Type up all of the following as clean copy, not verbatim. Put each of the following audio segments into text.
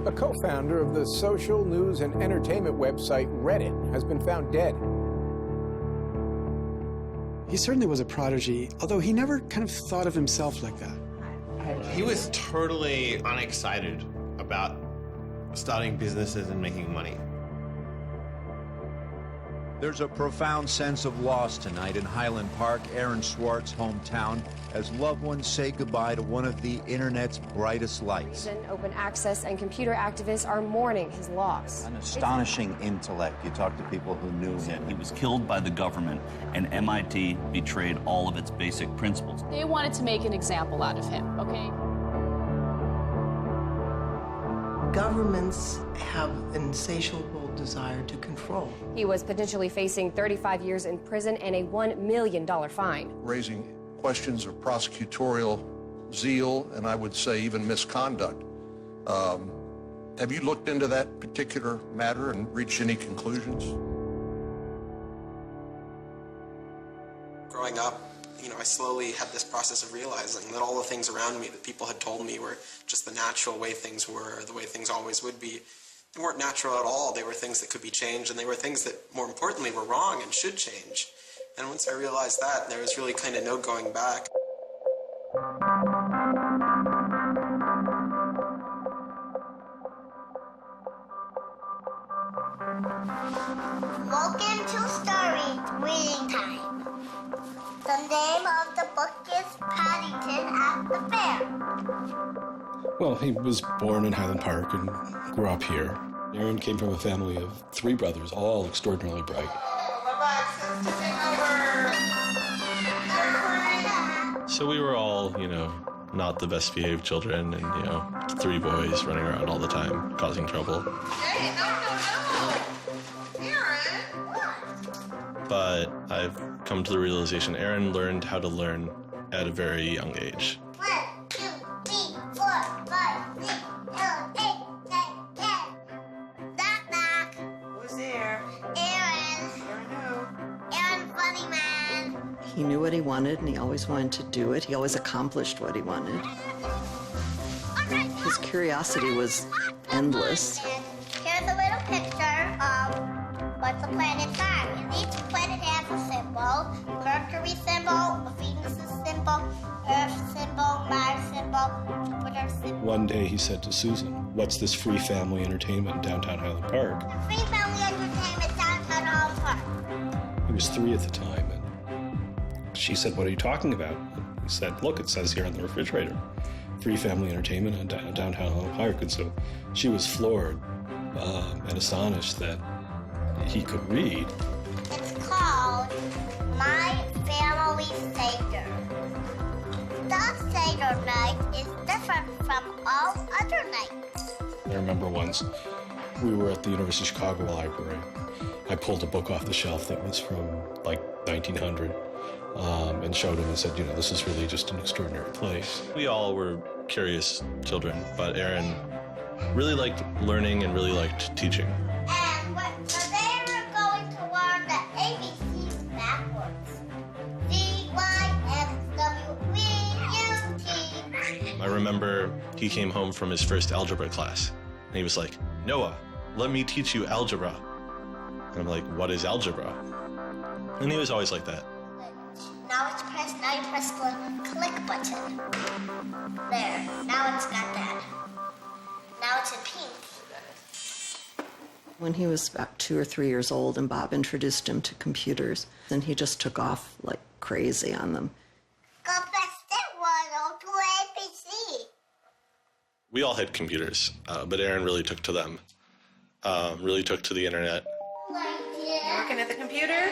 A co-founder of the social news and entertainment website Reddit has been found dead. He certainly was a prodigy, although he never kind of thought of himself like that. He was totally unexcited about starting businesses and making money. There's a profound sense of loss tonight in Highland Park, Aaron Swartz' hometown, as loved ones say goodbye to one of the internet's brightest lights. Open access and computer activists are mourning his loss. An astonishing intellect. You talk to people who knew him. He was killed by the government, and MIT betrayed all of its basic principles. They wanted to make an example out of him, okay? Governments have an insatiable desire to control. He was potentially facing 35 years in prison and a $1 million fine. Raising questions of prosecutorial zeal, and I would say even misconduct. Have you looked into that particular matter and reached any conclusions? Growing up, I slowly had this process of realizing that all the things around me that people had told me were just the natural way things were, the way things always would be. They weren't natural at all. They were things that could be changed, and they were things that, more importantly, were wrong and should change. And once I realized that, there was really kind of no going back. Welcome to Story Reading Time. The name of the book is Paddington at the Fair. Well, he was born in Highland Park and grew up here. Aaron came from a family of 3 brothers, all extraordinarily bright. So we were all, not the best behaved children and, 3 boys running around all the time, causing trouble. Hey, no. Aaron, what? But I've come to the realization Aaron learned how to learn at a very young age. 1, 2, 3, 4, 5, 6, 7, 8, 9, 10. Knock, knock. Who's there? Aaron. Aaron who? Aaron Funny Man. He knew what he wanted, and he always wanted to do it. He always accomplished what he wanted. His curiosity was endless. Here's a little picture of what the planets are. And each planet has a symbol. Mercury symbol, Venus symbol, Earth symbol, Mars symbol, Jupiter symbol. One day he said to Susan, "What's this free family entertainment in downtown Highland Park?" Free family entertainment downtown Highland Park. He was 3 at the time, and she said, "What are you talking about?" He said, "Look, it says here on the refrigerator, free family entertainment in downtown Highland Park." And so she was floored and astonished that he could read. It's called My Family Seder. The Seder night is different from all other nights. I remember once we were at the University of Chicago Library. I pulled a book off the shelf that was from like 1900 and showed him and said, this is really just an extraordinary place. We all were curious children, but Aaron really liked learning and really liked teaching. And they were going to learn the ABCs backwards. D-Y-X-W-V-U-T. I remember he came home from his first algebra class, and he was like, "Noah, let me teach you algebra." And I'm like, "What is algebra?" And he was always like that. Now you press the click button. There, now it's got that. Now it's in pink. When he was about 2 or 3 years old and Bob introduced him to computers, and he just took off like crazy on them. Go faster, 102 ABC. We all had computers, but Aaron really took to them, really took to the internet. Working at the computer?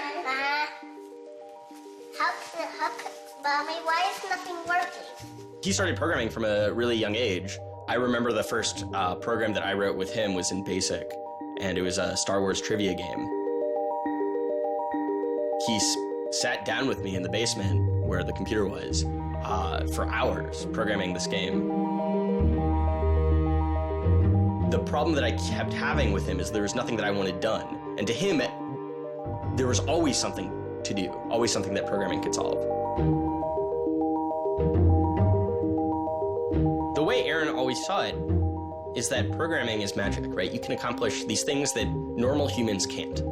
Mommy, why is nothing working? He started programming from a really young age. I remember the first program that I wrote with him was in BASIC, and it was a Star Wars trivia game. He sat down with me in the basement where the computer was for hours programming this game. The problem that I kept having with him is there was nothing that I wanted done. And to him, there was always something to do, always something that programming could solve. The way Aaron always saw it is that programming is magic, right? You can accomplish these things that normal humans can't.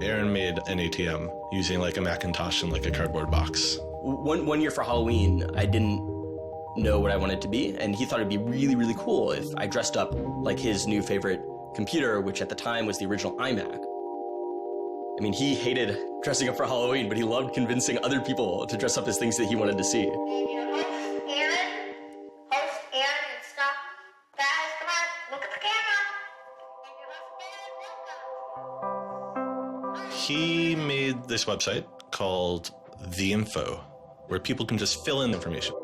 Aaron made an ATM using like a Macintosh and like a cardboard box. One year for Halloween, I didn't know what I wanted to be, and he thought it'd be really, really cool if I dressed up like his new favorite computer, which at the time was the original iMac. I mean, he hated dressing up for Halloween, but he loved convincing other people to dress up as things that he wanted to see. He made this website called The Info, where people can just fill in information.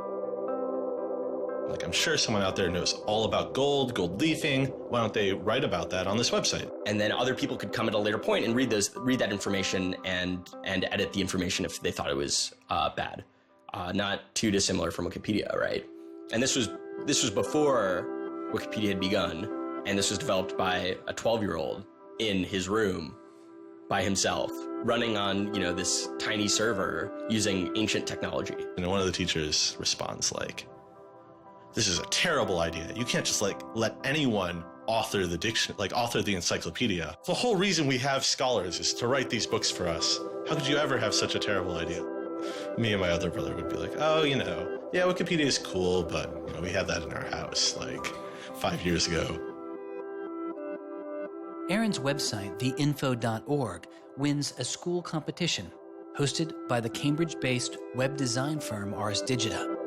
Like, I'm sure someone out there knows all about gold leafing. Why don't they write about that on this website? And then other people could come at a later point and read that information and edit the information if they thought it was bad. Not too dissimilar from Wikipedia, right? And this was before Wikipedia had begun, and this was developed by a 12-year-old in his room by himself, running on, this tiny server using ancient technology. And one of the teachers responds like, "This is a terrible idea. You can't just let anyone author the encyclopedia. The whole reason we have scholars is to write these books for us. How could you ever have such a terrible idea?" Me and my other brother would be like, "Oh, yeah, Wikipedia is cool, but we had that in our house like 5 years ago." Aaron's website, theinfo.org, wins a school competition hosted by the Cambridge-based web design firm Ars Digita.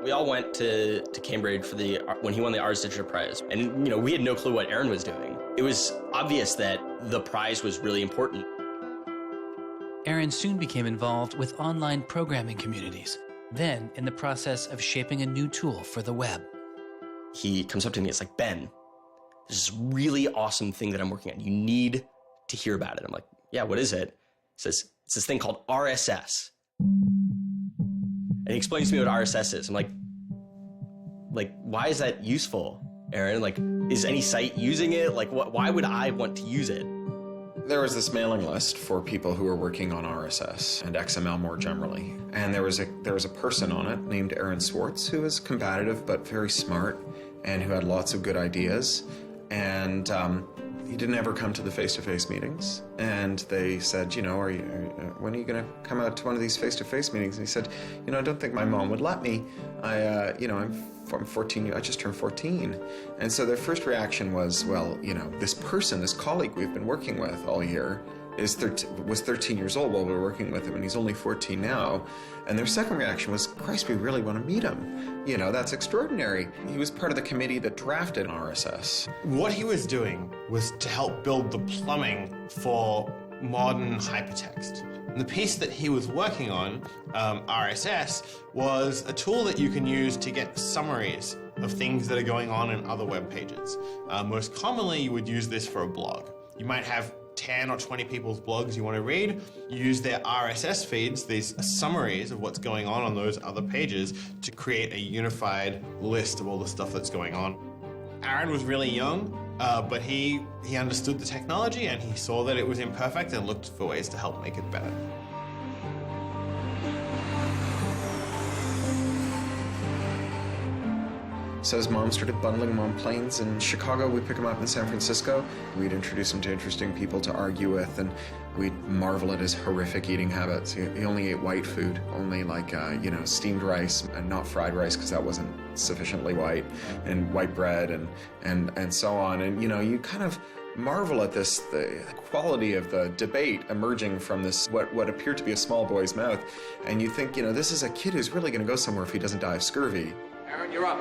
We all went to Cambridge for when he won the Ars Digita Prize. And, we had no clue what Aaron was doing. It was obvious that the prize was really important. Aaron soon became involved with online programming communities, then in the process of shaping a new tool for the web. He comes up to me, it's like, "Ben, this is a really awesome thing that I'm working on. You need to hear about it." I'm like, "Yeah, what is it?" He says, "It's this thing called RSS." And he explains to me what RSS is. I'm like, why is that useful, Aaron? Is any site using it? Why would I want to use it? There was this mailing list for people who were working on RSS and XML more generally. And there was a person on it named Aaron Swartz who was combative but very smart and who had lots of good ideas. And he didn't ever come to the face-to-face meetings. And they said, when are you going to come out to one of these face-to-face meetings? And he said, I don't think my mom would let me. I'm 14, I just turned 14. And so their first reaction was, well, this colleague we've been working with all year was 13 years old while we were working with him, and he's only 14 now. And their second reaction was, Christ, we really want to meet him. That's extraordinary. He was part of the committee that drafted RSS. What he was doing was to help build the plumbing for modern hypertext. And the piece that he was working on, RSS, was a tool that you can use to get summaries of things that are going on in other web pages. Most commonly, you would use this for a blog. You might have 10 or 20 people's blogs you want to read. You use their RSS feeds, these summaries of what's going on those other pages, to create a unified list of all the stuff that's going on. Aaron was really young, but he understood the technology and he saw that it was imperfect and looked for ways to help make it better. So his mom started bundling him on planes in Chicago. We'd pick him up in San Francisco. We'd introduce him to interesting people to argue with, and we'd marvel at his horrific eating habits. He only ate white food, only steamed rice and not fried rice because that wasn't sufficiently white, and white bread and so on. And you kind of marvel at the quality of the debate emerging from this what appeared to be a small boy's mouth, and you think, this is a kid who's really going to go somewhere if he doesn't die of scurvy. Aaron, you're up.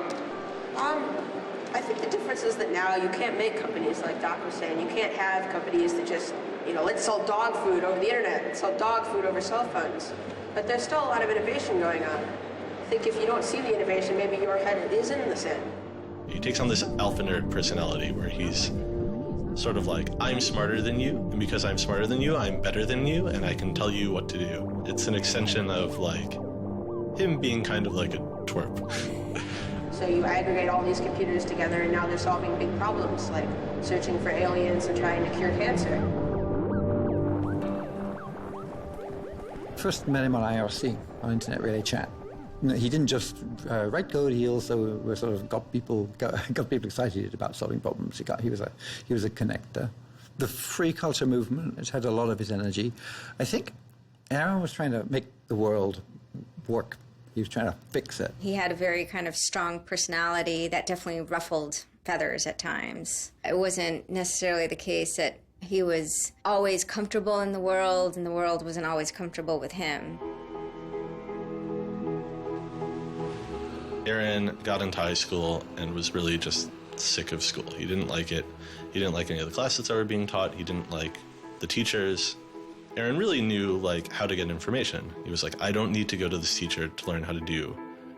I think the difference is that now you can't make companies like Doc was saying. You can't have companies that just, let's sell dog food over the internet, let's sell dog food over cell phones. But there's still a lot of innovation going on. I think if you don't see the innovation, maybe your head is in the sand. He takes on this alpha nerd personality where he's sort of like, I'm smarter than you, and because I'm smarter than you, I'm better than you, and I can tell you what to do. It's an extension of him being kind of like a twerp. So you aggregate all these computers together and now they're solving big problems like searching for aliens and trying to cure cancer. First met him on IRC, on Internet Relay Chat. He didn't just write code. He also sort of got people excited about solving problems. He was a connector. The free culture movement has had a lot of his energy. I think Aaron was trying to make the world work. He was trying to fix it. He had a very kind of strong personality that definitely ruffled feathers at times. It wasn't necessarily the case that he was always comfortable in the world and the world wasn't always comfortable with him. Aaron got into high school and was really just sick of school. He didn't like it. He didn't like any of the classes that were being taught. He didn't like the teachers. Aaron really knew how to get information. He was like, I don't need to go to this teacher to learn how to do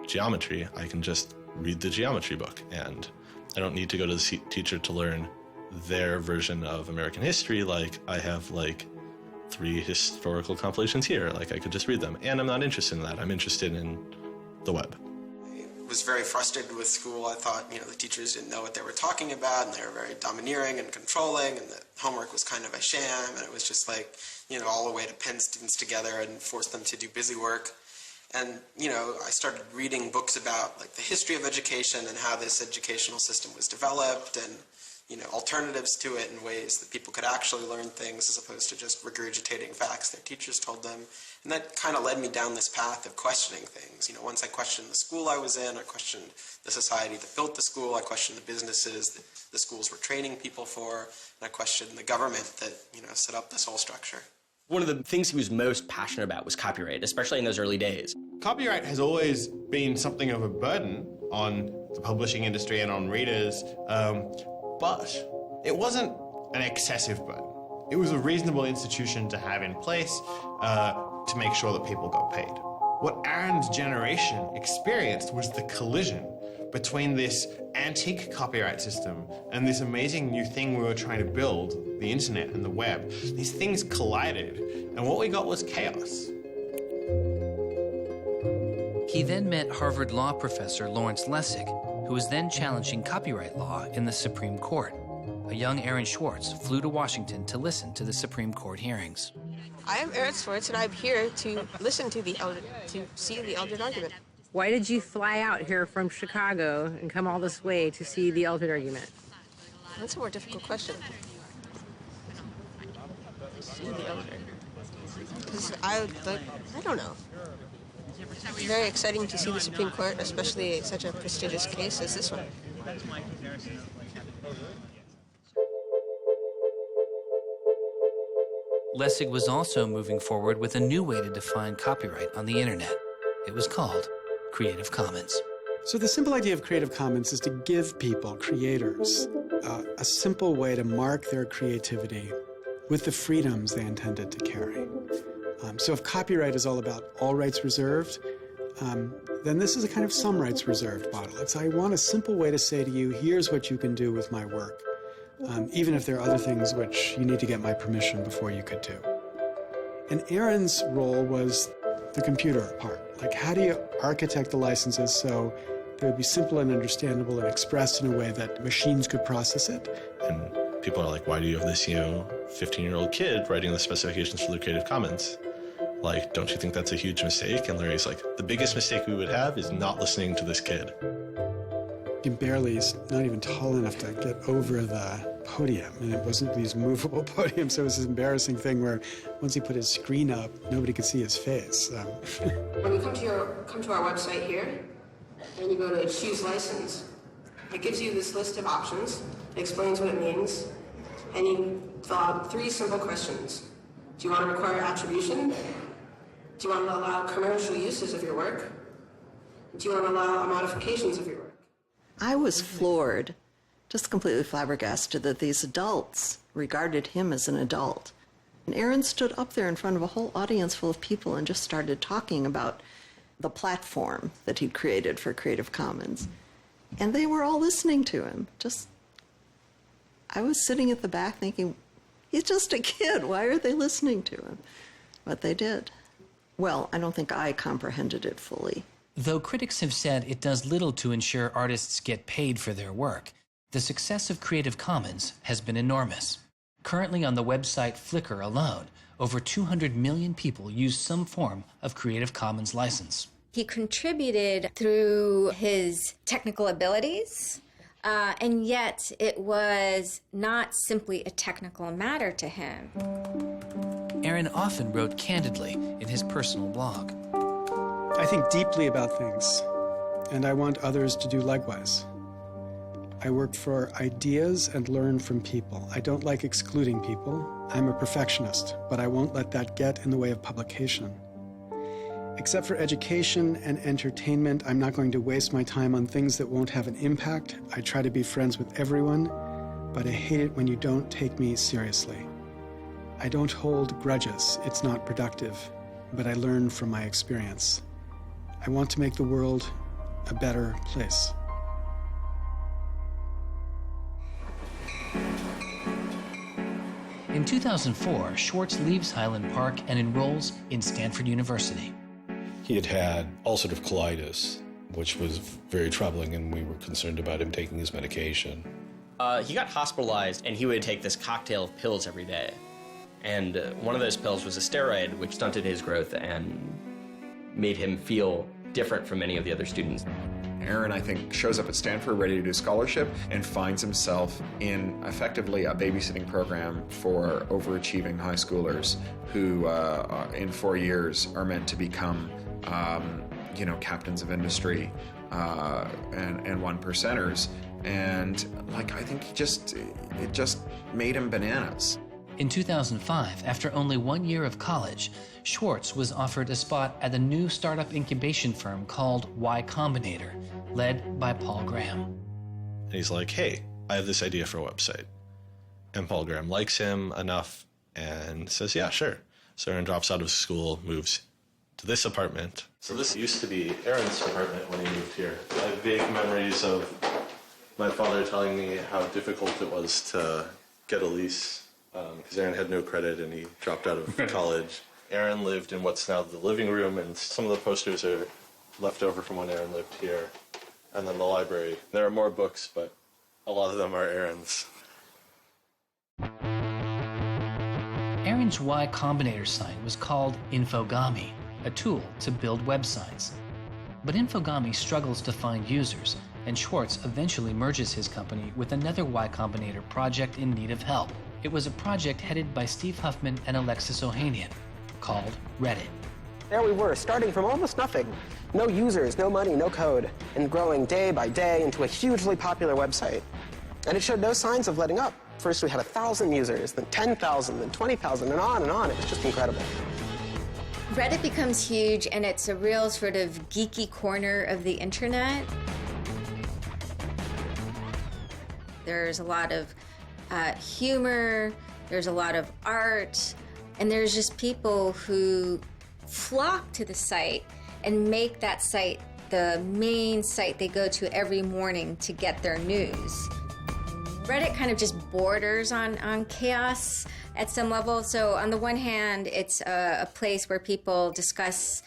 geometry. I can just read the geometry book, and I don't need to go to the teacher to learn their version of American history. I have 3 historical compilations here. I could just read them, and I'm not interested in that. I'm interested in the web. I was very frustrated with school. I thought, the teachers didn't know what they were talking about, and they were very domineering and controlling, and the homework was kind of a sham, and it was just all a way to pin students together and force them to do busy work. And, I started reading books about, the history of education and how this educational system was developed and, alternatives to it in ways that people could actually learn things as opposed to just regurgitating facts their teachers told them. And that kind of led me down this path of questioning things. Once I questioned the school I was in, I questioned the society that built the school, I questioned the businesses that the schools were training people for, and I questioned the government that, set up this whole structure. One of the things he was most passionate about was copyright, especially in those early days. Copyright has always been something of a burden on the publishing industry and on readers, but it wasn't an excessive burden. It was a reasonable institution to have in place to make sure that people got paid. What Aaron's generation experienced was the collision between this antique copyright system and this amazing new thing we were trying to build, the internet and the web. These things collided, and what we got was chaos. He then met Harvard law professor Lawrence Lessig, who was then challenging copyright law in the Supreme Court. A young Aaron Swartz flew to Washington to listen to the Supreme Court hearings. I am Aaron Swartz, and I'm here to listen to see the Eldred argument. Why did you fly out here from Chicago and come all this way to see the Eldred argument? That's a more difficult question. See the Eldred. Because I don't know. It's very exciting to see the Supreme Court, especially such a prestigious case as this one. Lessig was also moving forward with a new way to define copyright on the internet. It was called Creative Commons. So the simple idea of Creative Commons is to give people, creators, a simple way to mark their creativity with the freedoms they intended to carry. So if copyright is all about all rights reserved, then this is a kind of some rights reserved model. I want a simple way to say to you, here's what you can do with my work, even if there are other things which you need to get my permission before you could do. And Aaron's role was the computer part. How do you architect the licenses so they would be simple and understandable and expressed in a way that machines could process it? And people are like, why do you have this, 15-year-old kid writing the specifications for the Creative Commons? Don't you think that's a huge mistake? And Larry's like, the biggest mistake we would have is not listening to this kid. He's not even tall enough to get over the podium, and it wasn't these movable podiums, so it was this embarrassing thing where once he put his screen up, nobody could see his face. When you come to our website here, and you go to choose license, it gives you this list of options, it explains what it means, and you fill out 3 simple questions. Do you want to require attribution? Do you want to allow commercial uses of your work? Do you want to allow modifications of your work? I was floored, just completely flabbergasted that these adults regarded him as an adult. And Aaron stood up there in front of a whole audience full of people and just started talking about the platform that he'd created for Creative Commons. And they were all listening to him. I was sitting at the back thinking, he's just a kid. Why are they listening to him? But they did. Well, I don't think I comprehended it fully. Though critics have said it does little to ensure artists get paid for their work, the success of Creative Commons has been enormous. Currently on the website Flickr alone, over 200 million people use some form of Creative Commons license. He contributed through his technical abilities, and yet it was not simply a technical matter to him. Aaron often wrote candidly in his personal blog. I think deeply about things, and I want others to do likewise. I work for ideas and learn from people. I don't like excluding people. I'm a perfectionist, but I won't let that get in the way of publication. Except for education and entertainment, I'm not going to waste my time on things that won't have an impact. I try to be friends with everyone, but I hate it when you don't take me seriously. I don't hold grudges. It's not productive, but I learn from my experience. I want to make the world a better place. In 2004, Swartz leaves Highland Park and enrolls in Stanford University. He had had ulcerative colitis, which was very troubling, and we were concerned about him taking his medication. He got hospitalized, and he would take this cocktail of pills every day. And one of those pills was a steroid, which stunted his growth and made him feel different from many of the other students. Aaron, I think, shows up at Stanford ready to do scholarship and finds himself in effectively a babysitting program for overachieving high schoolers who, in 4 years, are meant to become, captains of industry and one percenters. And I think it just made him bananas. In 2005, after only 1 year of college, Swartz was offered a spot at a new startup incubation firm called Y Combinator, led by Paul Graham. And he's like, hey, I have this idea for a website. And Paul Graham likes him enough and says, yeah, sure. So Aaron drops out of school, moves to this apartment. So this used to be Aaron's apartment when he moved here. I have vague memories of my father telling me how difficult it was to get a lease because Aaron had no credit and he dropped out of college. Aaron lived in what's now the living room, and some of the posters are left over from when Aaron lived here. And then the library. There are more books, but a lot of them are Aaron's. Aaron's Y Combinator site was called Infogami, a tool to build websites. But Infogami struggles to find users, and Swartz eventually merges his company with another Y Combinator project in need of help. It was a project headed by Steve Huffman and Alexis Ohanian, called Reddit. There we were, starting from almost nothing. No users, no money, no code, and growing day by day into a hugely popular website. And it showed no signs of letting up. First we had 1,000 users, then 10,000, then 20,000, and on and on. It was just incredible. Reddit becomes huge, and it's a real sort of geeky corner of the internet. There's a lot of humor, there's a lot of art, and there's just people who flock to the site and make that site the main site they go to every morning to get their news. Reddit kind of just borders on chaos at some level. So on the one hand, it's a place where people discuss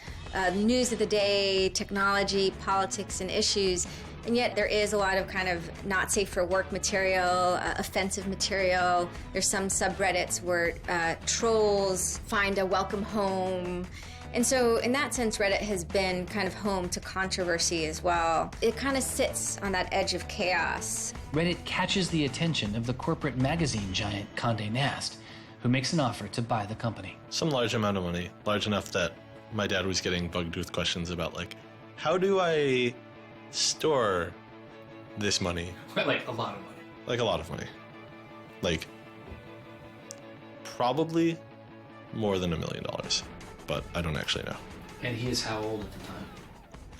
news of the day, technology, politics, and issues. And yet there is a lot of kind of not safe for work material, offensive material. There's some subreddits where trolls find a welcome home. And so in that sense, Reddit has been kind of home to controversy as well. It kind of sits on that edge of chaos. Reddit catches the attention of the corporate magazine giant Condé Nast, who makes an offer to buy the company. Some large amount of money, large enough that my dad was getting bugged with questions about, how do I store this money? Like a lot of money. Like a lot of money. Probably more than $1 million. But I don't actually know. And he is how old at the time?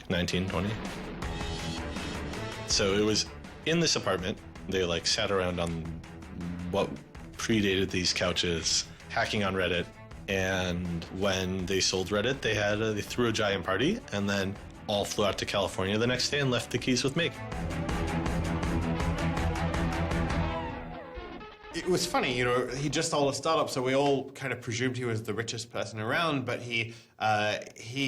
19, 20. So it was in this apartment. They sat around on what predated these couches, hacking on Reddit. And when they sold Reddit, they threw a giant party and then all flew out to California the next day and left the keys with me. It was funny, he just sold a startup, so we all kind of presumed he was the richest person around, but he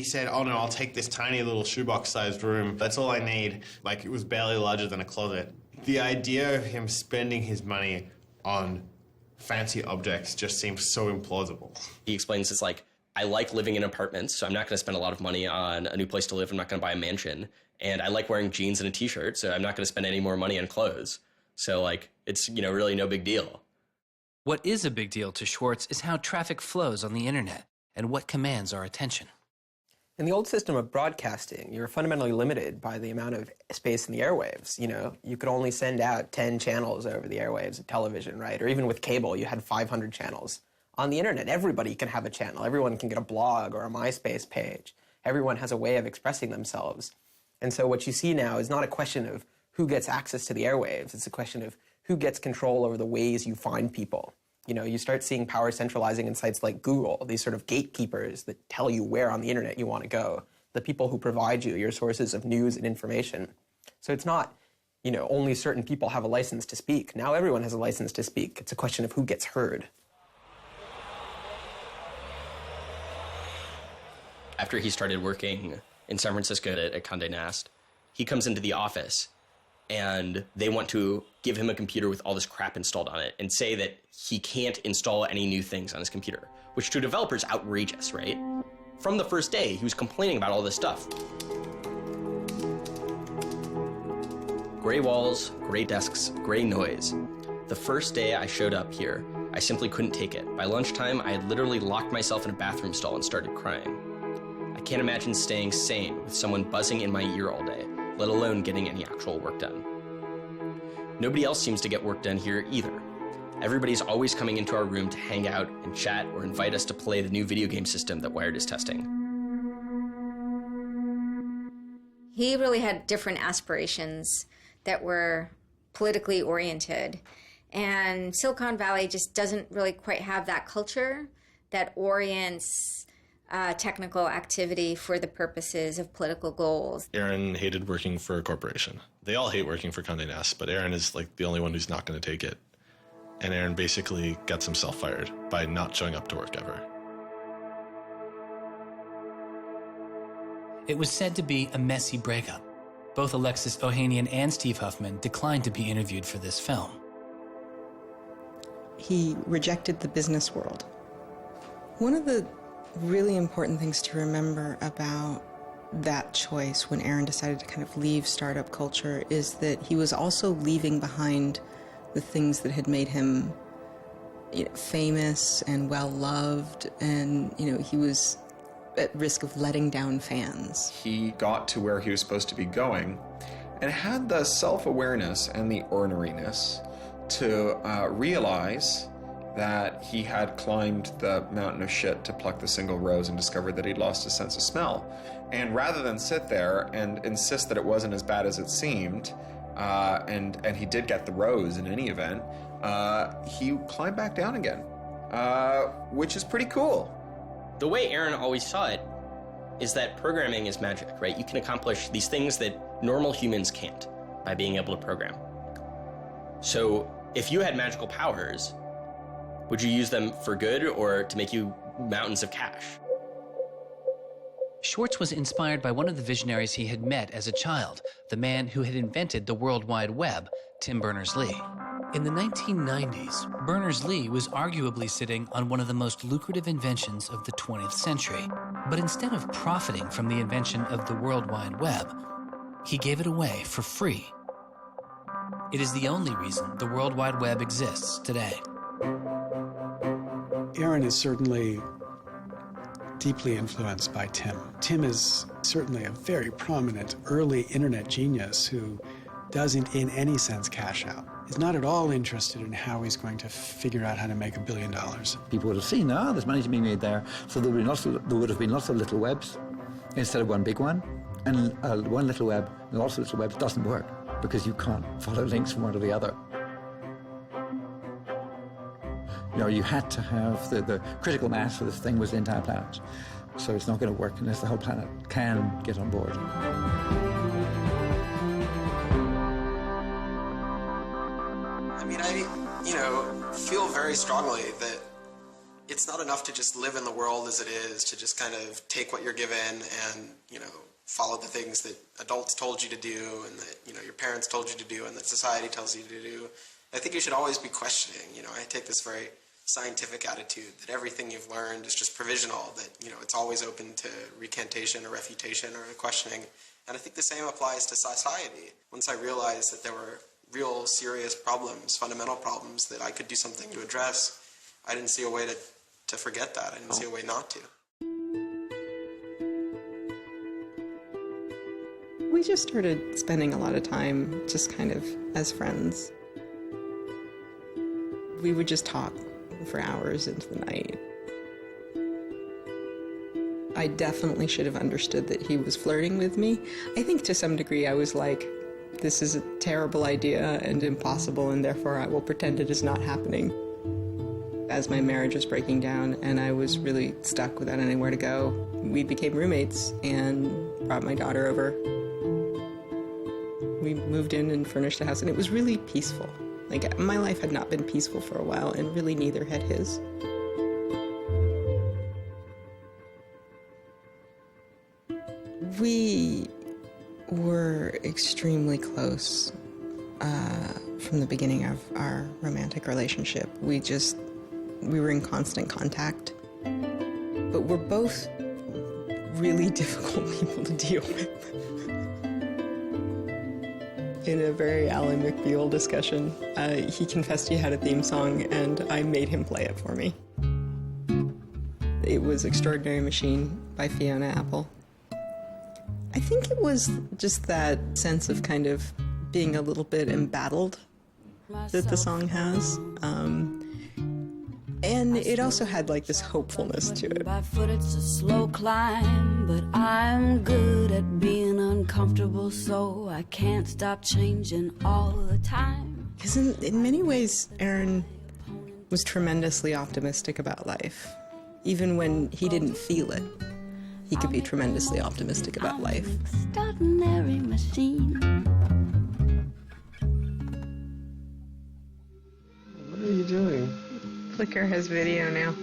said, oh no, I'll take this tiny little shoebox-sized room. That's all I need. It was barely larger than a closet. The idea of him spending his money on fancy objects just seems so implausible. He explains it's I like living in apartments, so I'm not going to spend a lot of money on a new place to live. I'm not going to buy a mansion. And I like wearing jeans and a t-shirt, so I'm not going to spend any more money on clothes. So, like, it's, you know, really no big deal. What is a big deal to Swartz is how traffic flows on the internet and what commands our attention. In the old system of broadcasting, you were fundamentally limited by the amount of space in the airwaves. You know, you could only send out 10 channels over the airwaves of television, right? Or even with cable, you had 500 channels. On the internet, everybody can have a channel. Everyone can get a blog or a MySpace page. Everyone has a way of expressing themselves. And so what you see now is not a question of who gets access to the airwaves. It's a question of who gets control over the ways you find people. You know, you start seeing power centralizing in sites like Google, these sort of gatekeepers that tell you where on the internet you want to go, the people who provide you your sources of news and information. So it's not, you know, only certain people have a license to speak. Now everyone has a license to speak. It's a question of who gets heard. After he started working in San Francisco at Condé Nast, he comes into the office and they want to give him a computer with all this crap installed on it and say that he can't install any new things on his computer, which to developers is outrageous, right? From the first day, he was complaining about all this stuff. Gray walls, gray desks, gray noise. The first day I showed up here, I simply couldn't take it. By lunchtime, I had literally locked myself in a bathroom stall and started crying. I can't imagine staying sane with someone buzzing in my ear all day, let alone getting any actual work done. Nobody else seems to get work done here either. Everybody's always coming into our room to hang out and chat or invite us to play the new video game system that Wired is testing. He really had different aspirations that were politically oriented. And Silicon Valley just doesn't really quite have that culture that orients technical activity for the purposes of political goals. Aaron hated working for a corporation. They all hate working for Condé Nast, but Aaron is like the only one who's not going to take it. And Aaron basically gets himself fired by not showing up to work ever. It was said to be a messy breakup. Both Alexis Ohanian and Steve Huffman declined to be interviewed for this film. He rejected the business world. One of the really important things to remember about that choice when Aaron decided to kind of leave startup culture is that he was also leaving behind the things that had made him, you know, famous and well-loved, and, you know, he was at risk of letting down fans. He got to where he was supposed to be going and had the self-awareness and the orneriness to realize that he had climbed the mountain of shit to pluck the single rose and discovered that he'd lost his sense of smell. And rather than sit there and insist that it wasn't as bad as it seemed, and he did get the rose in any event, he climbed back down again, which is pretty cool. The way Aaron always saw it is that programming is magic, right? You can accomplish these things that normal humans can't by being able to program. So if you had magical powers, would you use them for good or to make you mountains of cash? Swartz was inspired by one of the visionaries he had met as a child, the man who had invented the World Wide Web, Tim Berners-Lee. In the 1990s, Berners-Lee was arguably sitting on one of the most lucrative inventions of the 20th century. But instead of profiting from the invention of the World Wide Web, he gave it away for free. It is the only reason the World Wide Web exists today. Aaron is certainly deeply influenced by Tim. Tim is certainly a very prominent early internet genius who doesn't in any sense cash out. He's not at all interested in how he's going to figure out how to make $1 billion. People would have seen, there's money to be made there. So there would have been lots of little webs instead of one big one. And one little web and lots of little webs doesn't work because you can't follow links from one to the other. You know, you had to have the critical mass for this thing was the entire planet. So it's not going to work unless the whole planet can get on board. I mean, I feel very strongly that it's not enough to just live in the world as it is, to just kind of take what you're given and, follow the things that adults told you to do and that, your parents told you to do and that society tells you to do. I think you should always be questioning. I take this very scientific attitude that everything you've learned is just provisional, that, you know, it's always open to recantation or refutation or questioning. And I think the same applies to society. Once I realized that there were real serious problems, fundamental problems that I could do something to address, I didn't see a way to forget that. I didn't see a way not to. We just started spending a lot of time just kind of as friends. We would just talk for hours into the night. I definitely should have understood that he was flirting with me. I think to some degree I was like, this is a terrible idea and impossible, and therefore I will pretend it is not happening. As my marriage was breaking down and I was really stuck without anywhere to go, we became roommates and brought my daughter over. We moved in and furnished the house, and it was really peaceful. Like, my life had not been peaceful for a while, and really neither had his. We were extremely close from the beginning of our romantic relationship. We were in constant contact. But we're both really difficult people to deal with. In a very Alan McBeal discussion, he confessed he had a theme song, and I made him play it for me. It was Extraordinary Machine by Fiona Apple. I think it was just that sense of kind of being a little bit embattled that the song has. And it also had like this hopefulness to it. By foot it's a slow climb, but I'm good at being uncomfortable, so I can't stop changing all the time. Because in many ways, Aaron was tremendously optimistic about life. Even when he didn't feel it, he could be tremendously optimistic about life. Extraordinary machine. What are you doing? Flickr has video now.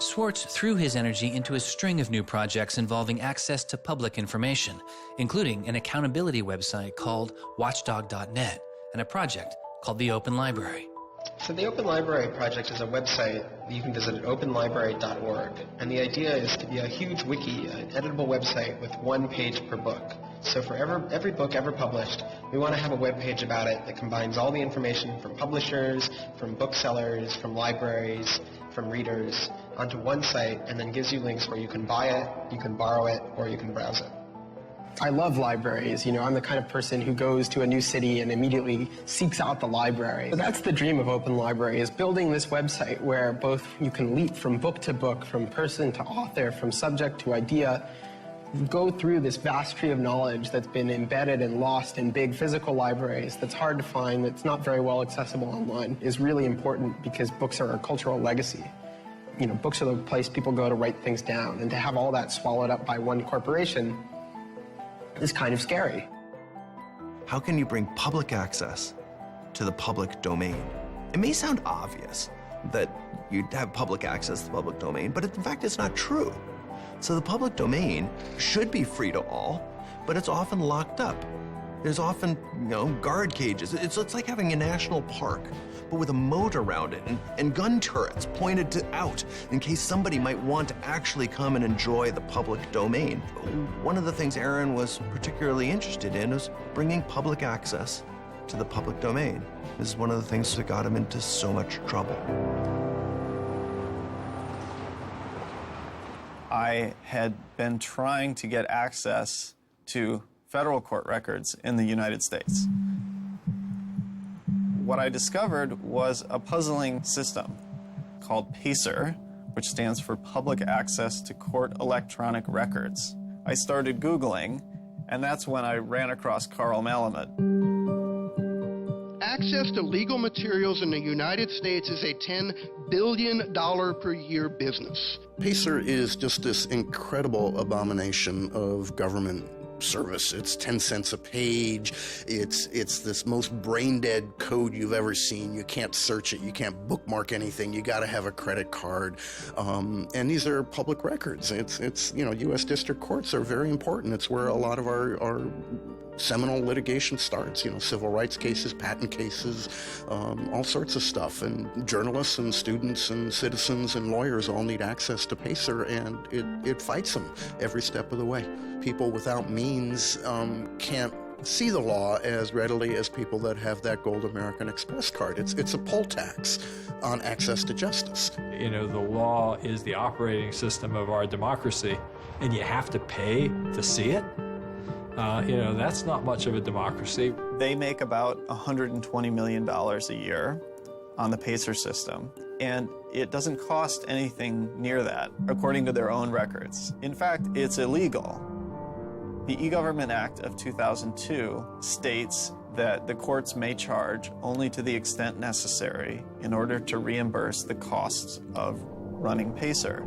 Swartz threw his energy into a string of new projects involving access to public information, including an accountability website called watchdog.net and a project called the Open Library. So the Open Library project is a website that you can visit at openlibrary.org, and the idea is to be a huge wiki, an editable website with one page per book. So for every book ever published, we want to have a web page about it that combines all the information from publishers, from booksellers, from libraries, from readers onto one site, and then gives you links where you can buy it, you can borrow it, or you can browse it. I love libraries. You know, I'm the kind of person who goes to a new city and immediately seeks out the library. So that's the dream of Open Library, is building this website where both you can leap from book to book, from person to author, from subject to idea, go through this vast tree of knowledge that's been embedded and lost in big physical libraries, that's hard to find, that's not very well accessible online, is really important because books are a cultural legacy. You know, books are the place people go to write things down, and to have all that swallowed up by one corporation is kind of scary. How can you bring public access to the public domain? It may sound obvious that you'd have public access to the public domain, but in fact it's not true. So the public domain should be free to all, but it's often locked up. There's often, guard cages. It's like having a national park, but with a moat around it and gun turrets pointed out in case somebody might want to actually come and enjoy the public domain. One of the things Aaron was particularly interested in was bringing public access to the public domain. This is one of the things that got him into so much trouble. I had been trying to get access to federal court records in the United States. What I discovered was a puzzling system called PACER, which stands for Public Access to Court Electronic Records. I started Googling, and that's when I ran across Carl Malamud. Access to legal materials in the United States is a $10 billion per year business. PACER is just this incredible abomination of government service. It's 10 cents a page. It's this most brain-dead code you've ever seen. You can't search it. You can't bookmark anything. You got to have a credit card. And these are public records. It's U.S. district courts are very important. It's where a lot of our seminal litigation starts, civil rights cases, patent cases, all sorts of stuff. And journalists and students and citizens and lawyers all need access to PACER, and it fights them every step of the way. People without means can't see the law as readily as people that have that gold American Express card. It's a poll tax on access to justice. The law is the operating system of our democracy, and you have to pay to see it. That's not much of a democracy. They make about $120 million a year on the PACER system, and it doesn't cost anything near that, according to their own records. In fact, it's illegal. The E-Government Act of 2002 states that the courts may charge only to the extent necessary in order to reimburse the costs of running PACER.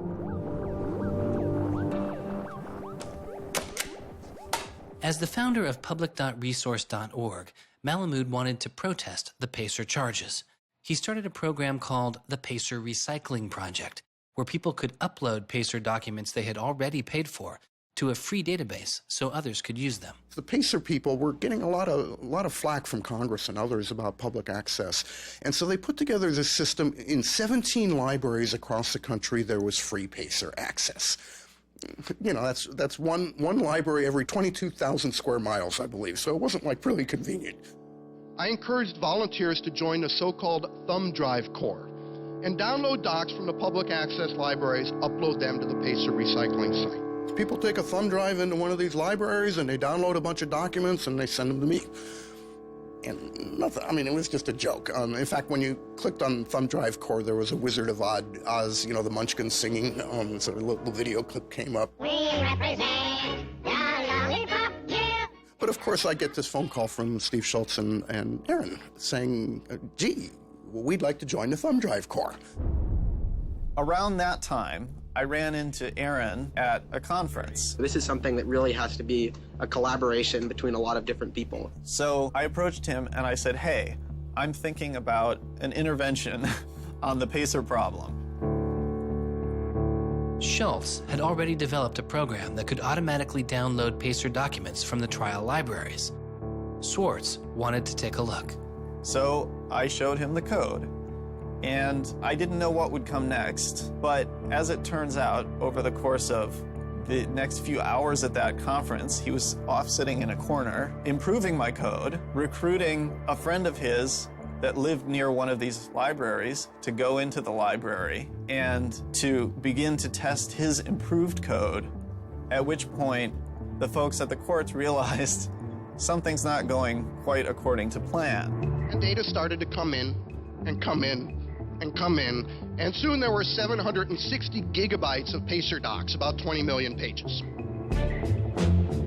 As the founder of public.resource.org, Malamud wanted to protest the PACER charges. He started a program called the PACER Recycling Project, where people could upload PACER documents they had already paid for to a free database so others could use them. The PACER people were getting a lot of flack from Congress and others about public access. And so they put together this system. In 17 libraries across the country, there was free PACER access. That's one library every 22,000 square miles, I believe. So it wasn't really convenient. I encouraged volunteers to join the so-called Thumb Drive Corps and download docs from the public access libraries, upload them to the PACER recycling site. People take a thumb drive into one of these libraries and they download a bunch of documents and they send them to me. And nothing, it was just a joke. In fact, when you clicked on Thumb Drive Core, there was a Wizard of Oz, the Munchkins singing, so a little video clip came up. We represent the lollipop, yeah. But of course, I get this phone call from Steve Schultz and Aaron saying, gee, we'd like to join the Thumb Drive Corps. Around that time, I ran into Aaron at a conference. This is something that really has to be a collaboration between a lot of different people. So I approached him and I said, hey, I'm thinking about an intervention on the PACER problem. Schultz had already developed a program that could automatically download PACER documents from the trial libraries. Swartz wanted to take a look. So I showed him the code. And I didn't know what would come next, but as it turns out, over the course of the next few hours at that conference, he was off sitting in a corner, improving my code, recruiting a friend of his that lived near one of these libraries to go into the library and to begin to test his improved code, at which point the folks at the courts realized something's not going quite according to plan. And data started to come in and come in and come in, and soon there were 760 gigabytes of PACER docs, about 20 million pages.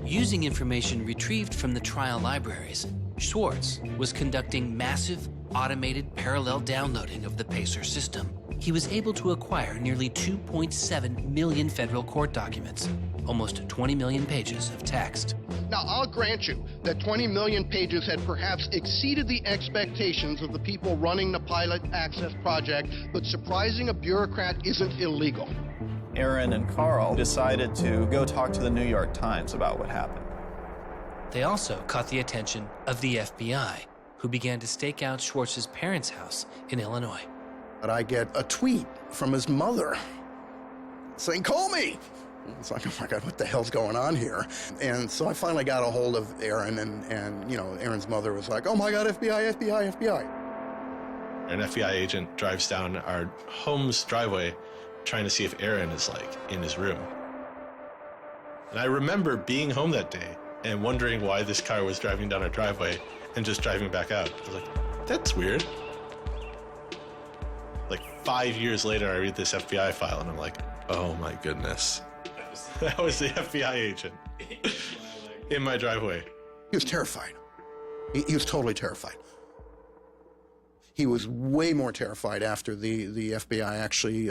Using information retrieved from the trial libraries, Swartz was conducting massive, automated parallel downloading of the PACER system. He was able to acquire nearly 2.7 million federal court documents, almost 20 million pages of text. Now, I'll grant you that 20 million pages had perhaps exceeded the expectations of the people running the Pilot Access Project, but surprising a bureaucrat isn't illegal. Aaron and Carl decided to go talk to the New York Times about what happened. They also caught the attention of the FBI, who began to stake out Schwartz's parents' house in Illinois. But I get a tweet from his mother saying, call me. It's like, oh my God, what the hell's going on here? And so I finally got a hold of Aaron, and Aaron's mother was like, oh my God, FBI, FBI, FBI. An FBI agent drives down our home's driveway trying to see if Aaron is in his room. And I remember being home that day and wondering why this car was driving down our driveway and just driving back out. I was like, that's weird. 5 years later, I read this FBI file and I'm like, oh my goodness. That was the FBI agent in my driveway. He was terrified. He was totally terrified. He was way more terrified after the FBI actually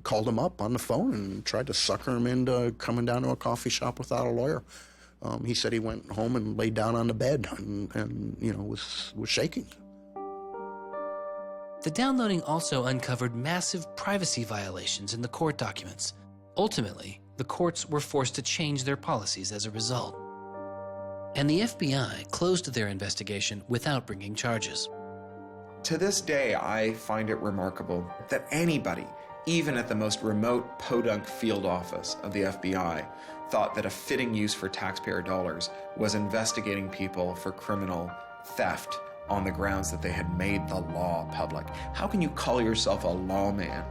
called him up on the phone and tried to sucker him into coming down to a coffee shop without a lawyer. He said he went home and laid down on the bed and was shaking. The downloading also uncovered massive privacy violations in the court documents. Ultimately, the courts were forced to change their policies as a result. And the FBI closed their investigation without bringing charges. To this day, I find it remarkable that anybody, even at the most remote podunk field office of the FBI, thought that a fitting use for taxpayer dollars was investigating people for criminal theft on the grounds that they had made the law public. How can you call yourself a lawman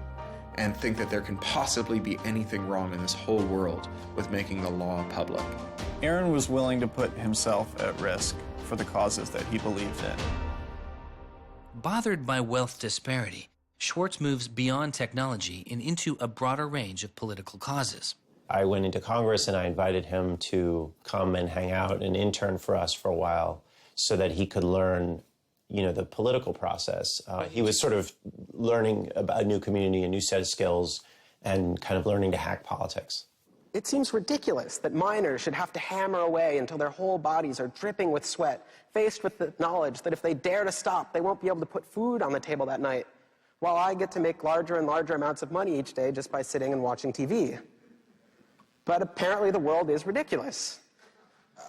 and think that there can possibly be anything wrong in this whole world with making the law public? Aaron was willing to put himself at risk for the causes that he believed in. Bothered by wealth disparity, Swartz moves beyond technology and into a broader range of political causes. I went into Congress and I invited him to come and hang out and intern for us for a while so that he could learn, the political process. He was sort of learning about a new community, a new set of skills, and kind of learning to hack politics. It seems ridiculous that miners should have to hammer away until their whole bodies are dripping with sweat, faced with the knowledge that if they dare to stop, they won't be able to put food on the table that night, while I get to make larger and larger amounts of money each day just by sitting and watching TV. But apparently the world is ridiculous.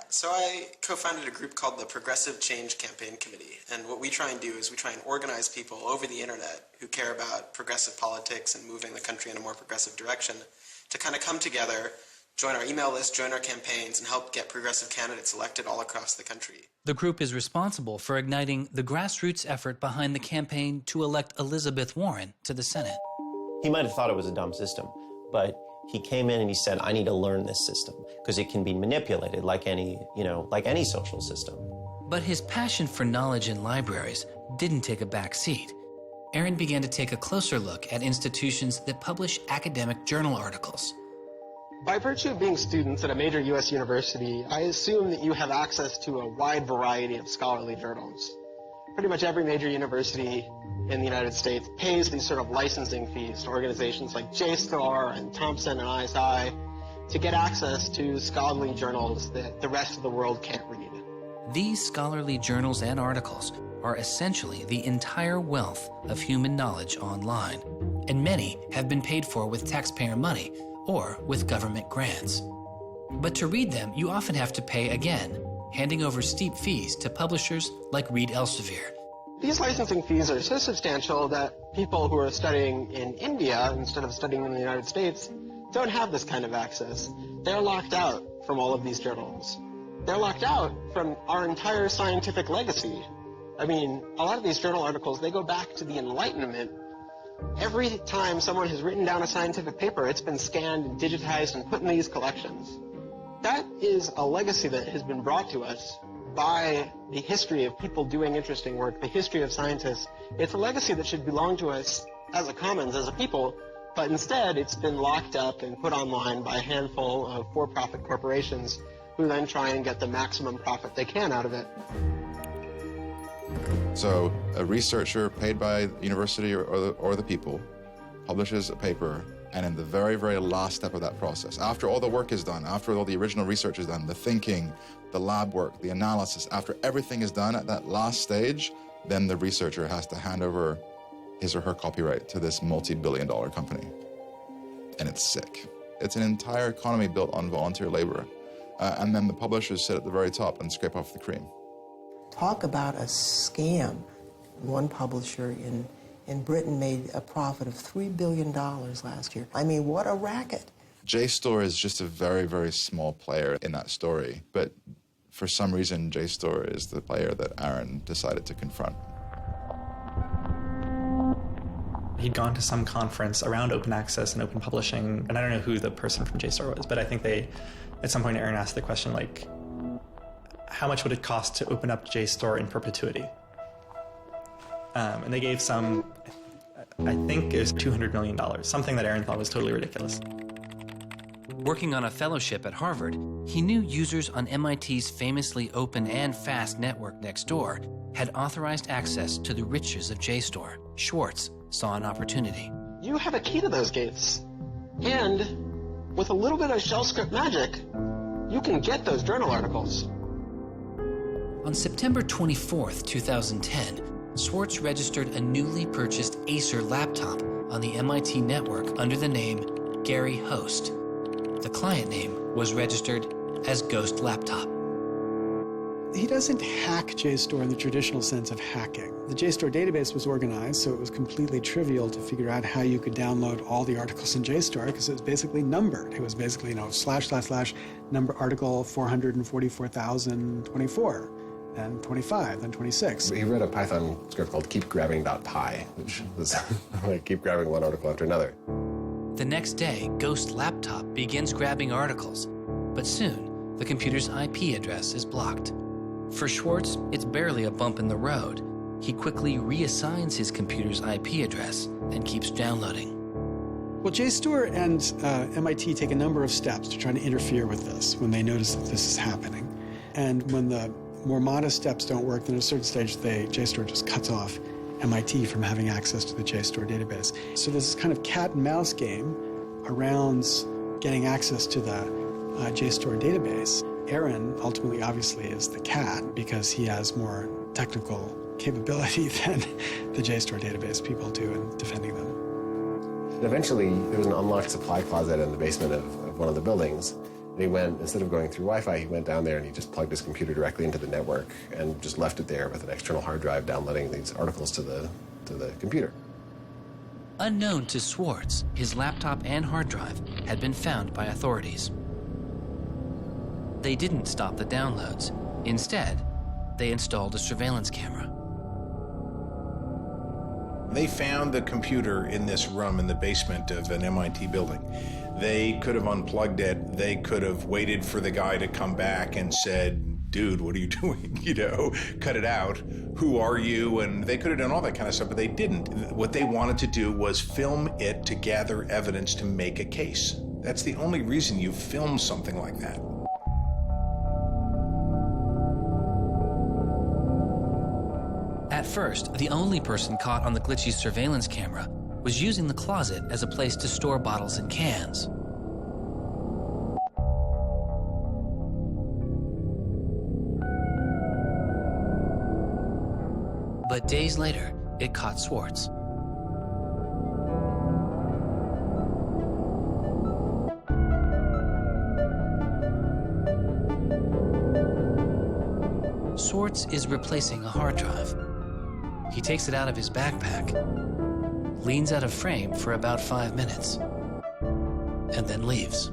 So I co-founded a group called the Progressive Change Campaign Committee, and what we try and do is we try and organize people over the internet who care about progressive politics and moving the country in a more progressive direction to kind of come together, join our email list, join our campaigns, and help get progressive candidates elected all across the country. The group is responsible for igniting the grassroots effort behind the campaign to elect Elizabeth Warren to the Senate. He might have thought it was a dumb system, but he came in and he said, I need to learn this system because it can be manipulated like any social system. But his passion for knowledge in libraries didn't take a back seat. Aaron began to take a closer look at institutions that publish academic journal articles. By virtue of being students at a major U.S. university, I assume that you have access to a wide variety of scholarly journals. Pretty much every major university in the United States pays these sort of licensing fees to organizations like JSTOR and Thompson and ISI to get access to scholarly journals that the rest of the world can't read. These scholarly journals and articles are essentially the entire wealth of human knowledge online, and many have been paid for with taxpayer money or with government grants. But to read them, you often have to pay again, handing over steep fees to publishers like Reed Elsevier. These licensing fees are so substantial that people who are studying in India instead of studying in the United States don't have this kind of access. They're locked out from all of these journals. They're locked out from our entire scientific legacy. I mean, a lot of these journal articles, they go back to the Enlightenment. Every time someone has written down a scientific paper, it's been scanned and digitized and put in these collections. That is a legacy that has been brought to us by the history of people doing interesting work, the history of scientists. It's a legacy that should belong to us as a commons, as a people, but instead it's been locked up and put online by a handful of for-profit corporations who then try and get the maximum profit they can out of it. So a researcher paid by the university or the people publishes a paper, and in the very, very last step of that process, after all the work is done, after all the original research is done, the thinking, the lab work, the analysis, after everything is done at that last stage, then the researcher has to hand over his or her copyright to this multi-billion-dollar company. And it's sick. It's an entire economy built on volunteer labor. And then the publishers sit at the very top and scrape off the cream. Talk about a scam. One publisher in Britain made a profit of $3 billion last year. I mean, what a racket. JSTOR is just a very, very small player in that story, but for some reason, JSTOR is the player that Aaron decided to confront. He'd gone to some conference around open access and open publishing, and I don't know who the person from JSTOR was, but I think at some point Aaron asked the question, like, how much would it cost to open up JSTOR in perpetuity? And they gave some, I think it was $200 million, something that Aaron thought was totally ridiculous. Working on a fellowship at Harvard, he knew users on MIT's famously open and fast network Nextdoor had authorized access to the riches of JSTOR. Swartz saw an opportunity. You have a key to those gates. And with a little bit of shell script magic, you can get those journal articles. On September 24th, 2010, Swartz registered a newly purchased Acer laptop on the MIT network under the name Gary Host. The client name was registered as Ghost Laptop. He doesn't hack JSTOR in the traditional sense of hacking. The JSTOR database was organized, so it was completely trivial to figure out how you could download all the articles in JSTOR because it was basically numbered. It was basically, / number article 444,024, then 25, then 26. He wrote a Python script called keepgrabbing.py, which was like keep grabbing one article after another. The next day, Ghost Laptop begins grabbing articles, but soon the computer's IP address is blocked. For Swartz, it's barely a bump in the road. He quickly reassigns his computer's IP address and keeps downloading. Well, JSTOR and MIT take a number of steps to try to interfere with this when they notice that this is happening. And when the more modest steps don't work, then at a certain stage, JSTOR just cuts off MIT from having access to the JSTOR database. So there's this kind of cat and mouse game around getting access to the JSTOR database. Aaron ultimately obviously is the cat because he has more technical capability than the JSTOR database people do in defending them. And eventually, there was an unlocked supply closet in the basement of one of the buildings. And he went, instead of going through Wi-Fi, he went down there and he just plugged his computer directly into the network and just left it there with an external hard drive downloading these articles to the computer. Unknown to Swartz, his laptop and hard drive had been found by authorities. They didn't stop the downloads. Instead, they installed a surveillance camera. They found the computer in this room in the basement of an MIT building. They could have unplugged it. They could have waited for the guy to come back and said, dude, what are you doing? Cut it out. Who are you? And they could have done all that kind of stuff, but they didn't. What they wanted to do was film it to gather evidence to make a case. That's the only reason you film something like that. At first, the only person caught on the glitchy surveillance camera was using the closet as a place to store bottles and cans. But days later, it caught Swartz. Swartz is replacing a hard drive. He takes it out of his backpack, leans out of frame for about 5 minutes, and then leaves.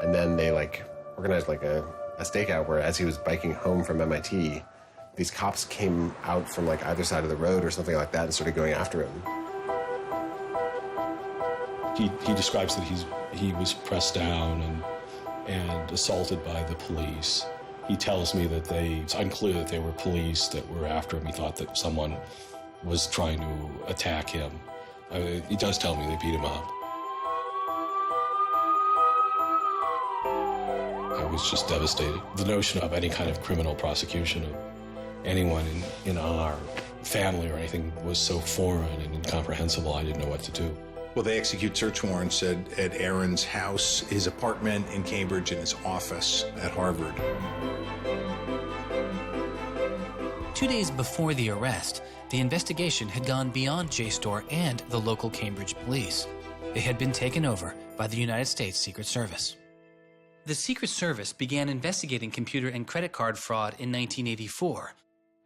And then they organized a stakeout where as he was biking home from MIT, these cops came out from either side of the road or something like that and started going after him. He describes that he was pressed down and assaulted by the police. He tells me that it's unclear that they were police that were after him. He thought that someone was trying to attack him. He does tell me they beat him up. I was just devastated. The notion of any kind of criminal prosecution of anyone in our family or anything was so foreign and incomprehensible, I didn't know what to do. Well, they execute search warrants at Aaron's house, his apartment in Cambridge, and his office at Harvard. 2 days before the arrest, the investigation had gone beyond JSTOR and the local Cambridge police. It had been taken over by the United States Secret Service. The Secret Service began investigating computer and credit card fraud in 1984,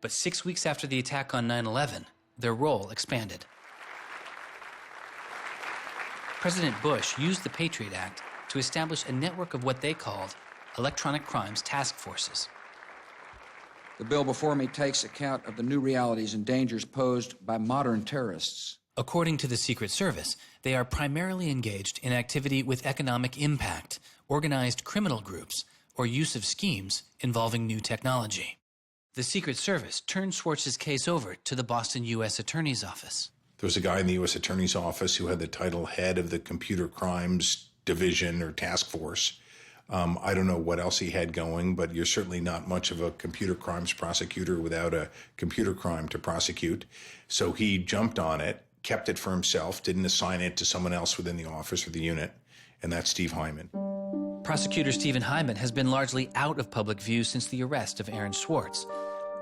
but 6 weeks after the attack on 9/11, their role expanded. President Bush used the Patriot Act to establish a network of what they called electronic crimes task forces. The bill before me takes account of the new realities and dangers posed by modern terrorists. According to the Secret Service, they are primarily engaged in activity with economic impact, organized criminal groups, or use of schemes involving new technology. The Secret Service turned Swartz's case over to the Boston U.S. Attorney's Office. There was a guy in the U.S. Attorney's Office who had the title head of the Computer Crimes Division or Task Force. I don't know what else he had going, but you're certainly not much of a computer crimes prosecutor without a computer crime to prosecute. So he jumped on it, kept it for himself, didn't assign it to someone else within the office or the unit, and that's Steve Hyman. Prosecutor Stephen Hyman has been largely out of public view since the arrest of Aaron Swartz,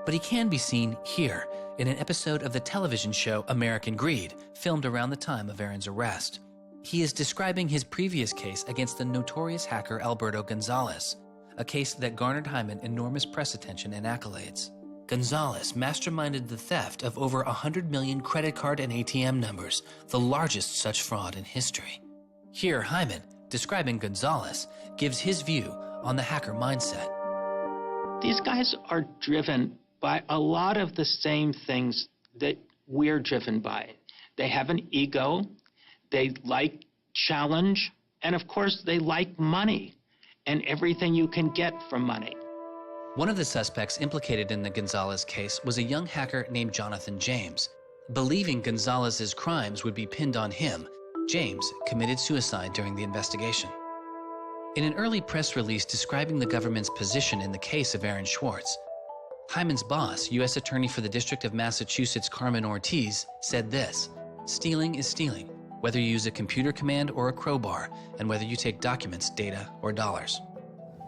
but he can be seen here in an episode of the television show American Greed, filmed around the time of Aaron's arrest. He is describing his previous case against the notorious hacker Alberto Gonzalez, a case that garnered Hyman enormous press attention and accolades. Gonzalez masterminded the theft of over 100 million credit card and ATM numbers, the largest such fraud in history. Here, Hyman, describing Gonzalez, gives his view on the hacker mindset. These guys are driven by a lot of the same things that we're driven by. They have an ego, they like challenge, and of course they like money and everything you can get from money. One of the suspects implicated in the Gonzalez case was a young hacker named Jonathan James. Believing Gonzalez's crimes would be pinned on him, James committed suicide during the investigation. In an early press release describing the government's position in the case of Aaron Swartz, Hyman's boss, U.S. Attorney for the District of Massachusetts Carmen Ortiz, said this: "Stealing is stealing, whether you use a computer command or a crowbar, and whether you take documents, data, or dollars."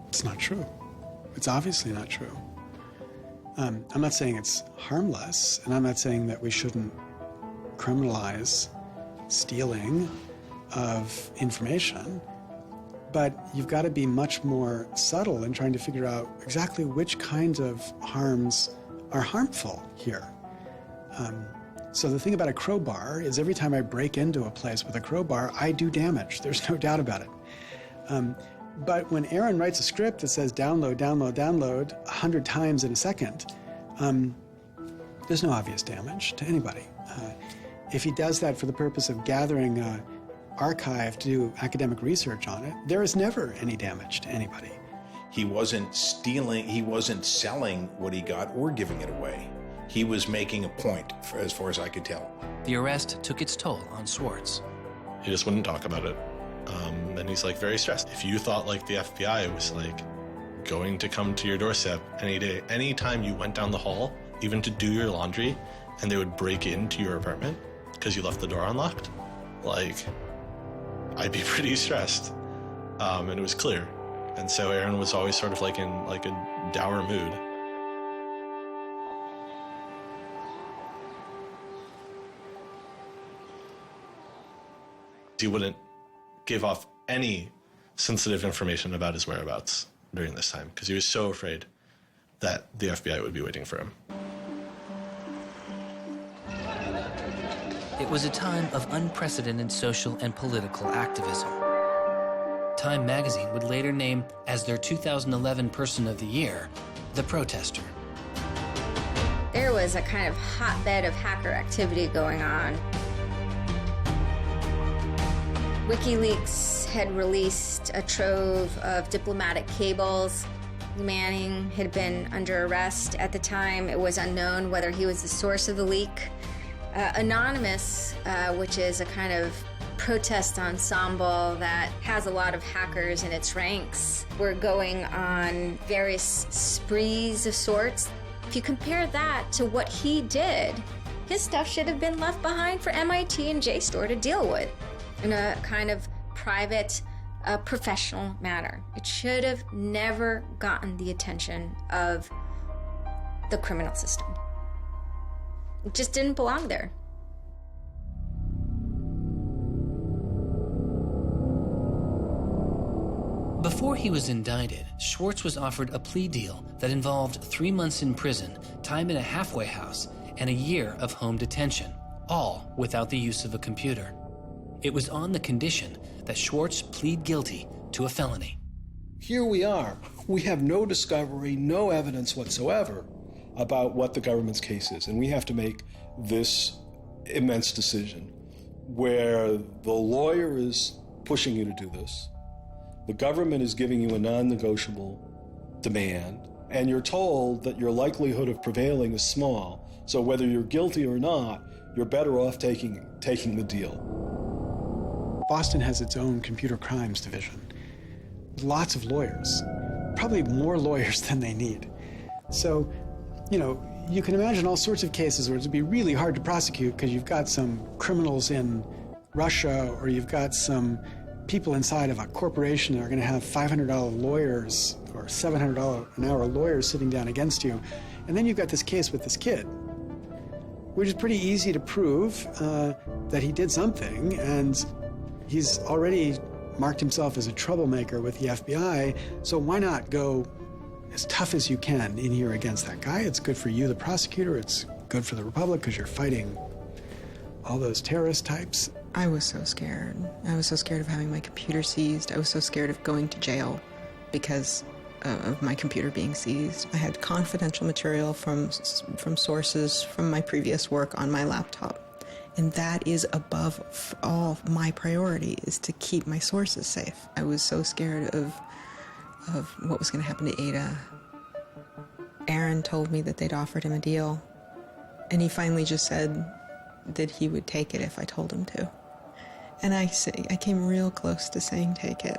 It's not true. It's obviously not true. I'm not saying it's harmless, and I'm not saying that we shouldn't criminalize stealing of information, but you've got to be much more subtle in trying to figure out exactly which kinds of harms are harmful here. So the thing about a crowbar is every time I break into a place with a crowbar, I do damage. There's no doubt about it. But when Aaron writes a script that says download, download, download 100 times in a second, there's no obvious damage to anybody. If he does that for the purpose of gathering an archive to do academic research on it, there is never any damage to anybody. He wasn't stealing, he wasn't selling what he got or giving it away. He was making a point, as far as I could tell. The arrest took its toll on Swartz. He just wouldn't talk about it. And he's like very stressed. If you thought like the FBI was like going to come to your doorstep any day, anytime you went down the hall, even to do your laundry, and they would break into your apartment because you left the door unlocked, like, I'd be pretty stressed. And it was clear. And so Aaron was always sort of like in like a dour mood. He wouldn't give off any sensitive information about his whereabouts during this time because he was so afraid that the FBI would be waiting for him. It was a time of unprecedented social and political activism. Time magazine would later name as their 2011 Person of the Year, the protester. There was a kind of hotbed of hacker activity going on. WikiLeaks had released a trove of diplomatic cables. Manning had been under arrest at the time. It was unknown whether he was the source of the leak. Anonymous, which is a kind of protest ensemble that has a lot of hackers in its ranks, were going on various sprees of sorts. If you compare that to what he did, his stuff should have been left behind for MIT and JSTOR to deal with in a kind of private, professional manner. It should have never gotten the attention of the criminal system. It just didn't belong there. Before he was indicted, Swartz was offered a plea deal that involved 3 months in prison, time in a halfway house, and a year of home detention, all without the use of a computer. It was on the condition that Swartz plead guilty to a felony. Here we are. We have no discovery, no evidence whatsoever about what the government's case is, and we have to make this immense decision where the lawyer is pushing you to do this, the government is giving you a non-negotiable demand, and you're told that your likelihood of prevailing is small, so whether you're guilty or not, you're better off taking the deal. Boston has its own computer crimes division. Lots of lawyers, probably more lawyers than they need. So, you can imagine all sorts of cases where it'd be really hard to prosecute because you've got some criminals in Russia or you've got some people inside of a corporation are going to have $500 lawyers or $700 an hour lawyers sitting down against you. And then you've got this case with this kid, which is pretty easy to prove that he did something, and he's already marked himself as a troublemaker with the FBI, so why not go as tough as you can in here against that guy? It's good for you, the prosecutor. It's good for the Republic because you're fighting all those terrorist types. I was so scared. I was so scared of having my computer seized. I was so scared of going to jail because of my computer being seized. I had confidential material from sources from my previous work on my laptop. And that is above all my priority, is to keep my sources safe. I was so scared of what was going to happen to Ada. Aaron told me that they'd offered him a deal, and he finally just said that he would take it if I told him to. And I came real close to saying take it.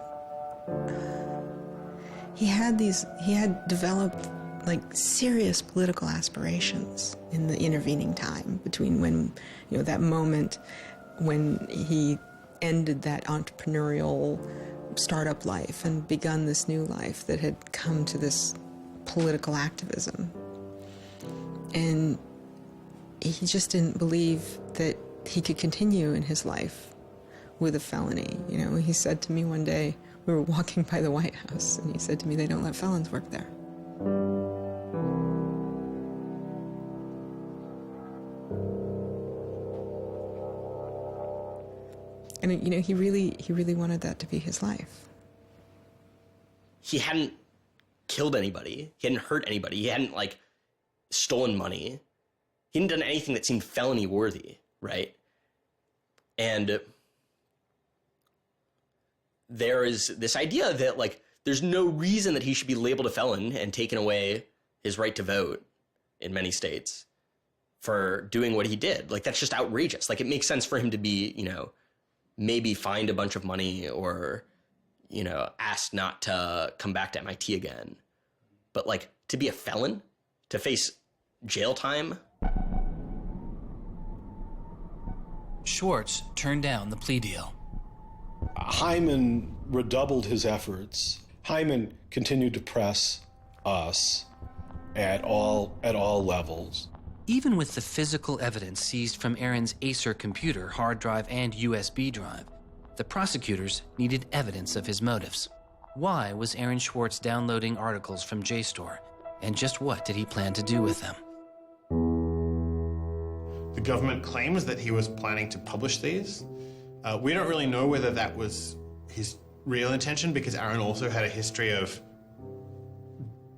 He had developed like serious political aspirations in the intervening time between when, that moment when he ended that entrepreneurial startup life and begun this new life that had come to this political activism. And he just didn't believe that he could continue in his life with a felony. He said to me one day, we were walking by the White House, and he said to me, they don't let felons work there. And, he really wanted that to be his life. He hadn't killed anybody. He hadn't hurt anybody. He hadn't, stolen money. He hadn't done anything that seemed felony worthy, right? And there is this idea that, there's no reason that he should be labeled a felon and taken away his right to vote in many states for doing what he did. That's just outrageous. It makes sense for him to be, maybe fined a bunch of money or, asked not to come back to MIT again. But, to be a felon, to face jail time. Schwartz turned down the plea deal. Hyman redoubled his efforts. Hyman continued to press us at all levels. Even with the physical evidence seized from Aaron's Acer computer, hard drive, and USB drive, the prosecutors needed evidence of his motives. Why was Aaron Swartz downloading articles from JSTOR, and just what did he plan to do with them? The government claims that he was planning to publish these. We don't really know whether that was his real intention, because Aaron also had a history of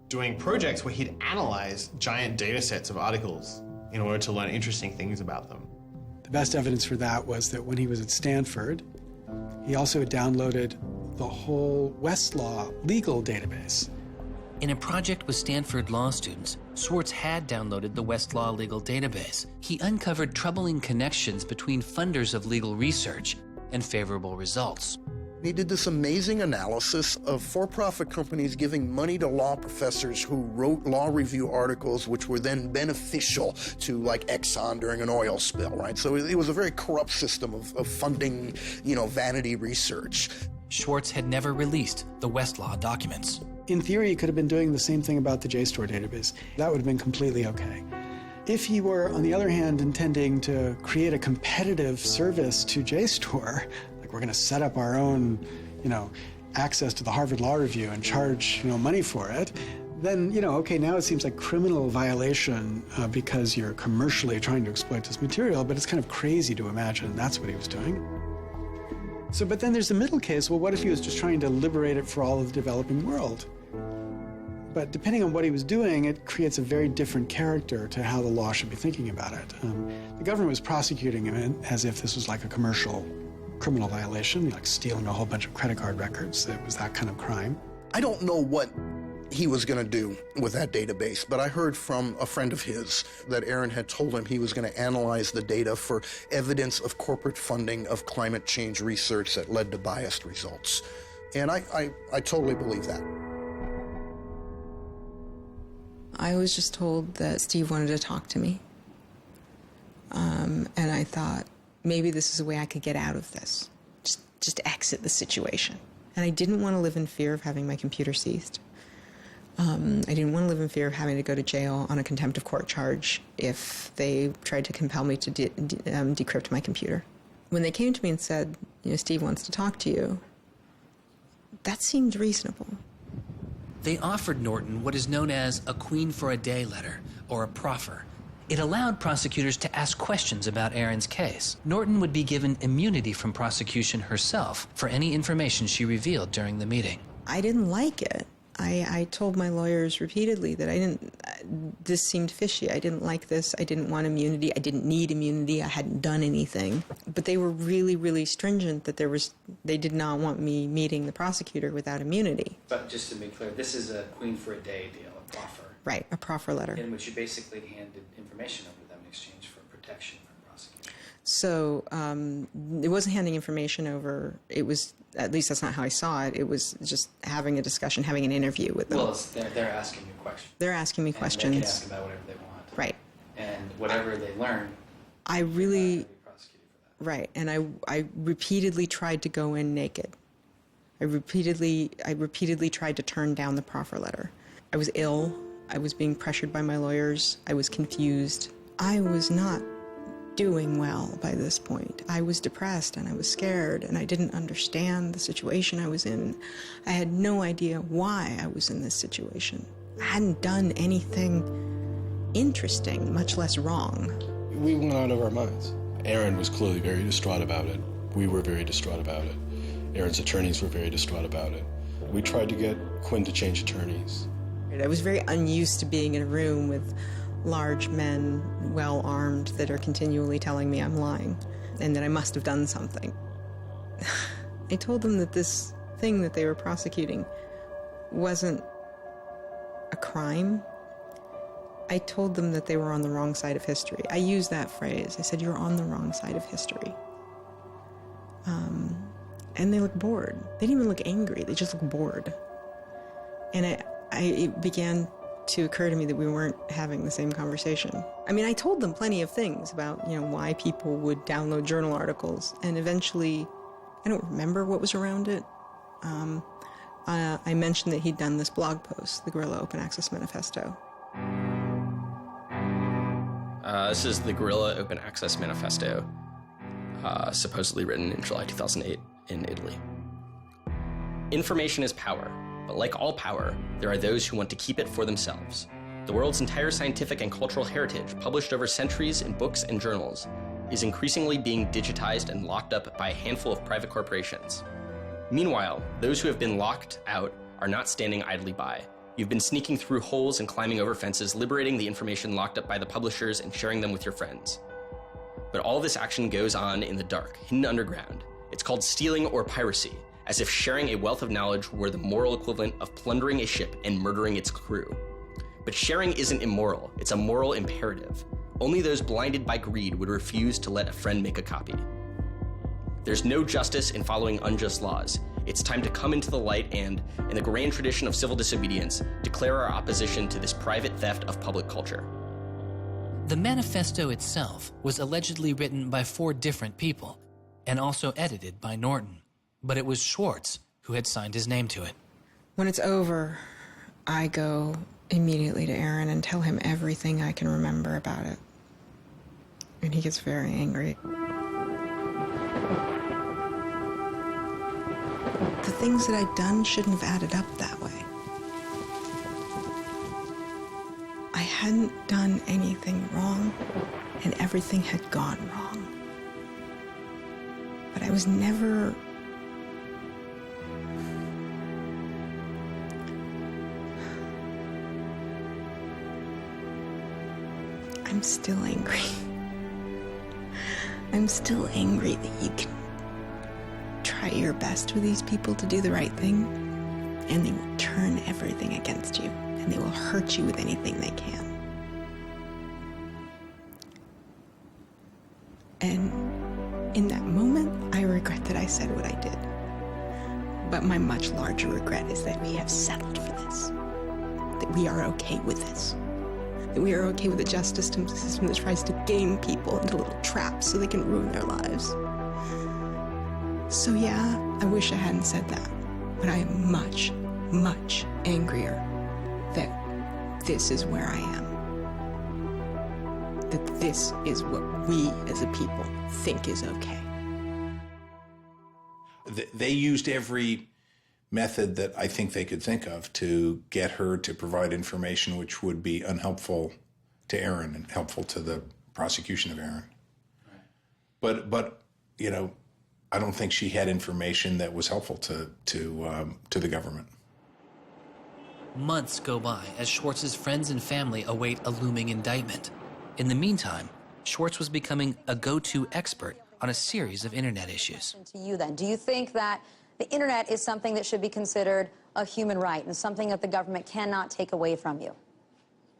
doing projects where he'd analyze giant data sets of articles in order to learn interesting things about them. The best evidence for that was that when he was at Stanford, he also downloaded the whole Westlaw legal database. In a project with Stanford law students, Swartz had downloaded the Westlaw legal database. He uncovered troubling connections between funders of legal research and favorable results. He did this amazing analysis of for-profit companies giving money to law professors who wrote law review articles which were then beneficial to, Exxon during an oil spill, right? So it was a very corrupt system of funding, vanity research. Schwartz had never released the Westlaw documents. In theory, he could have been doing the same thing about the JSTOR database. That would have been completely okay. If he were, on the other hand, intending to create a competitive service to JSTOR, we're going to set up our own, access to the Harvard Law Review and charge, money for it, then, okay, now it seems like criminal violation because you're commercially trying to exploit this material, but it's kind of crazy to imagine that's what he was doing. So, but then there's the middle case. Well, what if he was just trying to liberate it for all of the developing world? But depending on what he was doing, it creates a very different character to how the law should be thinking about it. The government was prosecuting him as if this was like a commercial criminal violation, like stealing a whole bunch of credit card records. It was that kind of crime. I don't know what he was going to do with that database, but I heard from a friend of his that Aaron had told him he was going to analyze the data for evidence of corporate funding of climate change research that led to biased results. And I totally believe that. I was just told that Steve wanted to talk to me. And I thought, maybe this is a way I could get out of this. Just just exit the situation. And I didn't want to live in fear of having my computer seized. I didn't want to live in fear of having to go to jail on a contempt of court charge if they tried to compel me to decrypt my computer. When they came to me and said, Steve wants to talk to you, that seemed reasonable. They offered Norton what is known as a Queen for a Day letter, or a proffer. It allowed prosecutors to ask questions about Aaron's case. Norton would be given immunity from prosecution herself for any information she revealed during the meeting. I didn't like it. I told my lawyers repeatedly that this seemed fishy. I didn't like this. I didn't want immunity. I didn't need immunity. I hadn't done anything. But they were really, really stringent that they did not want me meeting the prosecutor without immunity. But just to be clear, this is a Queen for a Day deal, a proffer. Right, a proffer letter. In which you basically handed information over to them in exchange for protection from prosecution. So it wasn't handing information over. It was, at least that's not how I saw it. It was just having a discussion, having an interview with them. Well, they're asking you questions. They're asking me questions. They can ask about whatever they want. Right. And whatever they learn, I really, right. And I repeatedly tried to go in naked. I repeatedly tried to turn down the proffer letter. I was ill. I was being pressured by my lawyers. I was confused. I was not doing well by this point. I was depressed and I was scared and I didn't understand the situation I was in. I had no idea why I was in this situation. I hadn't done anything interesting, much less wrong. We went out of our minds. Aaron was clearly very distraught about it. We were very distraught about it. Aaron's attorneys were very distraught about it. We tried to get Quinn to change attorneys. I was very unused to being in a room with large men, well-armed, that are continually telling me I'm lying and that I must have done something. I told them that this thing that they were prosecuting wasn't a crime. I told them that they were on the wrong side of history. I used that phrase. I said, you're on the wrong side of history. And they looked bored. They didn't even look angry. They just looked bored. And it began to occur to me that we weren't having the same conversation. I mean, I told them plenty of things about, why people would download journal articles, and eventually, I don't remember what was around it. I mentioned that he'd done this blog post, the Guerrilla Open Access Manifesto. This is the Guerrilla Open Access Manifesto, supposedly written in July 2008 in Italy. Information is power. But like all power, there are those who want to keep it for themselves. The world's entire scientific and cultural heritage, published over centuries in books and journals, is increasingly being digitized and locked up by a handful of private corporations. Meanwhile, those who have been locked out are not standing idly by. You've been sneaking through holes and climbing over fences, liberating the information locked up by the publishers and sharing them with your friends. But all this action goes on in the dark, hidden underground. It's called stealing or piracy, as if sharing a wealth of knowledge were the moral equivalent of plundering a ship and murdering its crew. But sharing isn't immoral, it's a moral imperative. Only those blinded by greed would refuse to let a friend make a copy. There's no justice in following unjust laws. It's time to come into the light and, in the grand tradition of civil disobedience, declare our opposition to this private theft of public culture. The manifesto itself was allegedly written by 4 different people, and also edited by Norton. But it was Swartz who had signed his name to it. When it's over, I go immediately to Aaron and tell him everything I can remember about it. And he gets very angry. The things that I'd done shouldn't have added up that way. I hadn't done anything wrong, and everything had gone wrong. But I was never... I'm still angry. I'm still angry that you can try your best with these people to do the right thing, and they will turn everything against you, and they will hurt you with anything they can. And in that moment, I regret that I said what I did. But my much larger regret is that we have settled for this, that we are okay with this. That we are okay with a justice system that tries to game people into little traps so they can ruin their lives. So yeah, I wish I hadn't said that, but I am much, much angrier that this is where I am. That this is what we as a people think is okay. They used every method that I think they could think of to get her to provide information which would be unhelpful to Aaron and helpful to the prosecution of Aaron. Right. But you know, I don't think she had information that was helpful to the government. Months go by as Swartz's friends and family await a looming indictment. In the meantime, Swartz was becoming a go-to expert on a series of internet issues. To you then, do you think that the internet is something that should be considered a human right and something that the government cannot take away from you?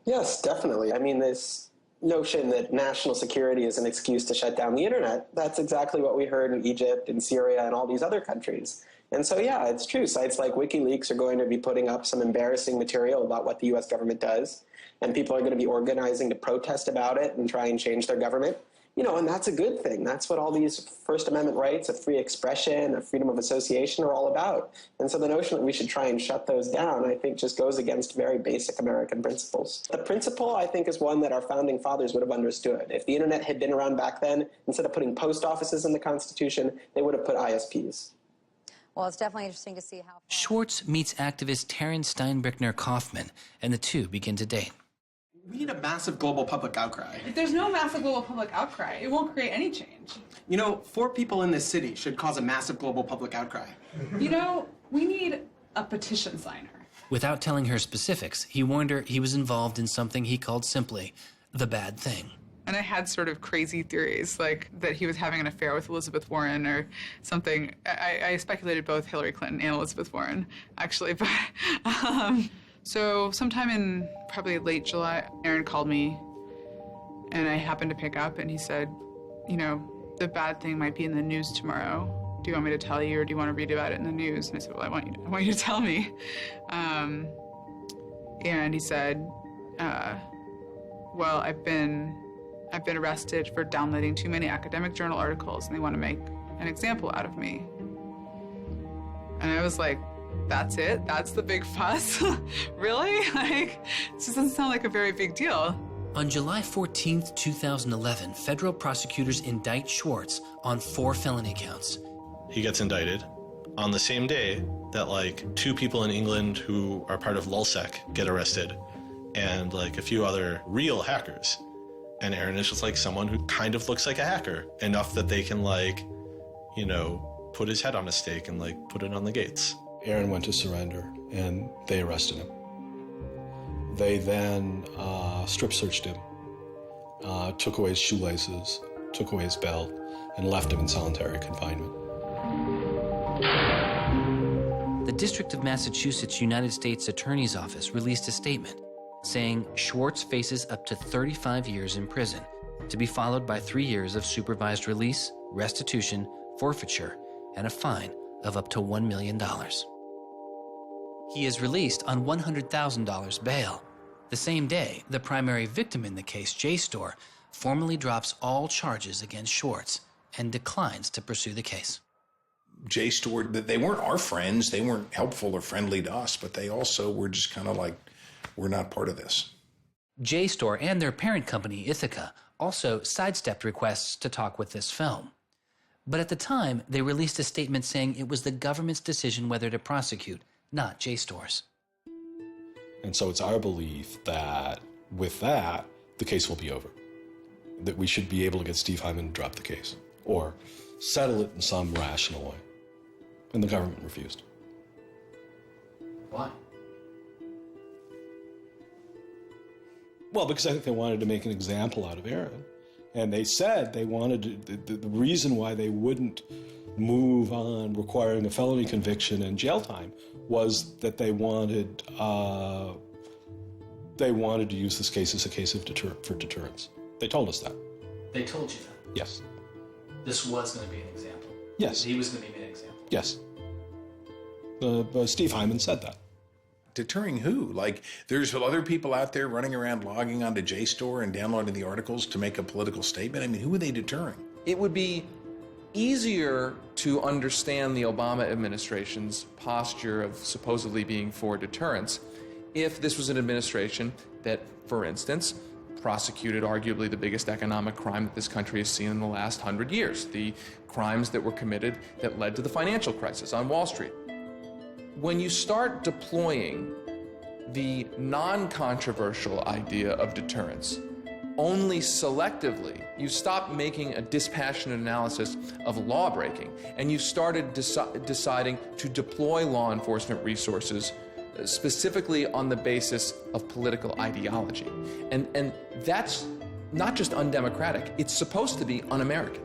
Yes, definitely. I mean, this notion that national security is an excuse to shut down the internet, that's exactly what we heard in Egypt and Syria and all these other countries. And so, yeah, it's true. Sites like WikiLeaks are going to be putting up some embarrassing material about what the U.S. government does, and people are going to be organizing to protest about it and try and change their government. You know, and that's a good thing. That's what all these First Amendment rights of free expression, of freedom of association are all about. And so the notion that we should try and shut those down, I think, just goes against very basic American principles. The principle, I think, is one that our founding fathers would have understood. If the internet had been around back then, instead of putting post offices in the Constitution, they would have put ISPs. Well, it's definitely interesting to see how... Swartz meets activist Terrence Steinbrickner-Kaufman, and the two begin to date. We need a massive global public outcry. If there's no massive global public outcry, it won't create any change. You know, 4 people in this city should cause a massive global public outcry. You know, we need a petition signer. Without telling her specifics, he warned her he was involved in something he called simply the bad thing. And I had sort of crazy theories, like that he was having an affair with Elizabeth Warren or something. I speculated both Hillary Clinton and Elizabeth Warren, actually. But so sometime in probably late July, Aaron called me, and I happened to pick up, and he said, you know, the bad thing might be in the news tomorrow. Do you want me to tell you, or do you want to read about it in the news? And I said, well, I want you to tell me. And he said, well, I've been arrested for downloading too many academic journal articles, and they want to make an example out of me. And I was like, that's it? That's the big fuss? Really? Like, it just doesn't sound like a very big deal. On July 14th, 2011, federal prosecutors indict Swartz on 4 felony counts. He gets indicted on the same day that, like, 2 people in England who are part of LulzSec get arrested, and, like, a few other real hackers. And Aaron is just, like, someone who kind of looks like a hacker, enough that they can, like, you know, put his head on a stake and, like, put it on the gates. Aaron went to surrender, and they arrested him. They then strip searched him, took away his shoelaces, took away his belt, and left him in solitary confinement. The District of Massachusetts United States Attorney's Office released a statement saying Swartz faces up to 35 years in prison, to be followed by 3 years of supervised release, restitution, forfeiture, and a fine of up to $1 million. He is released on $100,000 bail. The same day, the primary victim in the case, JSTOR, formally drops all charges against Swartz and declines to pursue the case. JSTOR, they weren't our friends, they weren't helpful or friendly to us, but they also were just kind of like, we're not part of this. JSTOR and their parent company, Ithaca, also sidestepped requests to talk with this film. But at the time, they released a statement saying it was the government's decision whether to prosecute, not JSTOR's. And so it's our belief that with that, the case will be over. That we should be able to get Steve Hyman to drop the case or settle it in some rational way. And the government refused. Why? Well, because I think they wanted to make an example out of Aaron. And they said they wanted to, the reason why they wouldn't move on requiring a felony conviction and jail time was that they wanted to use this case as a case of for deterrence. They told us that. They told you that? Yes. This was going to be an example? Yes. He was going to be an example? Yes. Steve Hyman said that. Deterring who? Like, there's other people out there running around logging onto JSTOR and downloading the articles to make a political statement? I mean, who are they deterring? It would be easier to understand the Obama administration's posture of supposedly being for deterrence if this was an administration that, for instance, prosecuted arguably the biggest economic crime that this country has seen in the last 100 years, the crimes that were committed that led to the financial crisis on Wall Street. When you start deploying the non-controversial idea of deterrence only selectively, you stop making a dispassionate analysis of law-breaking, and you started deciding to deploy law enforcement resources specifically on the basis of political ideology. And that's not just undemocratic, it's supposed to be un-American.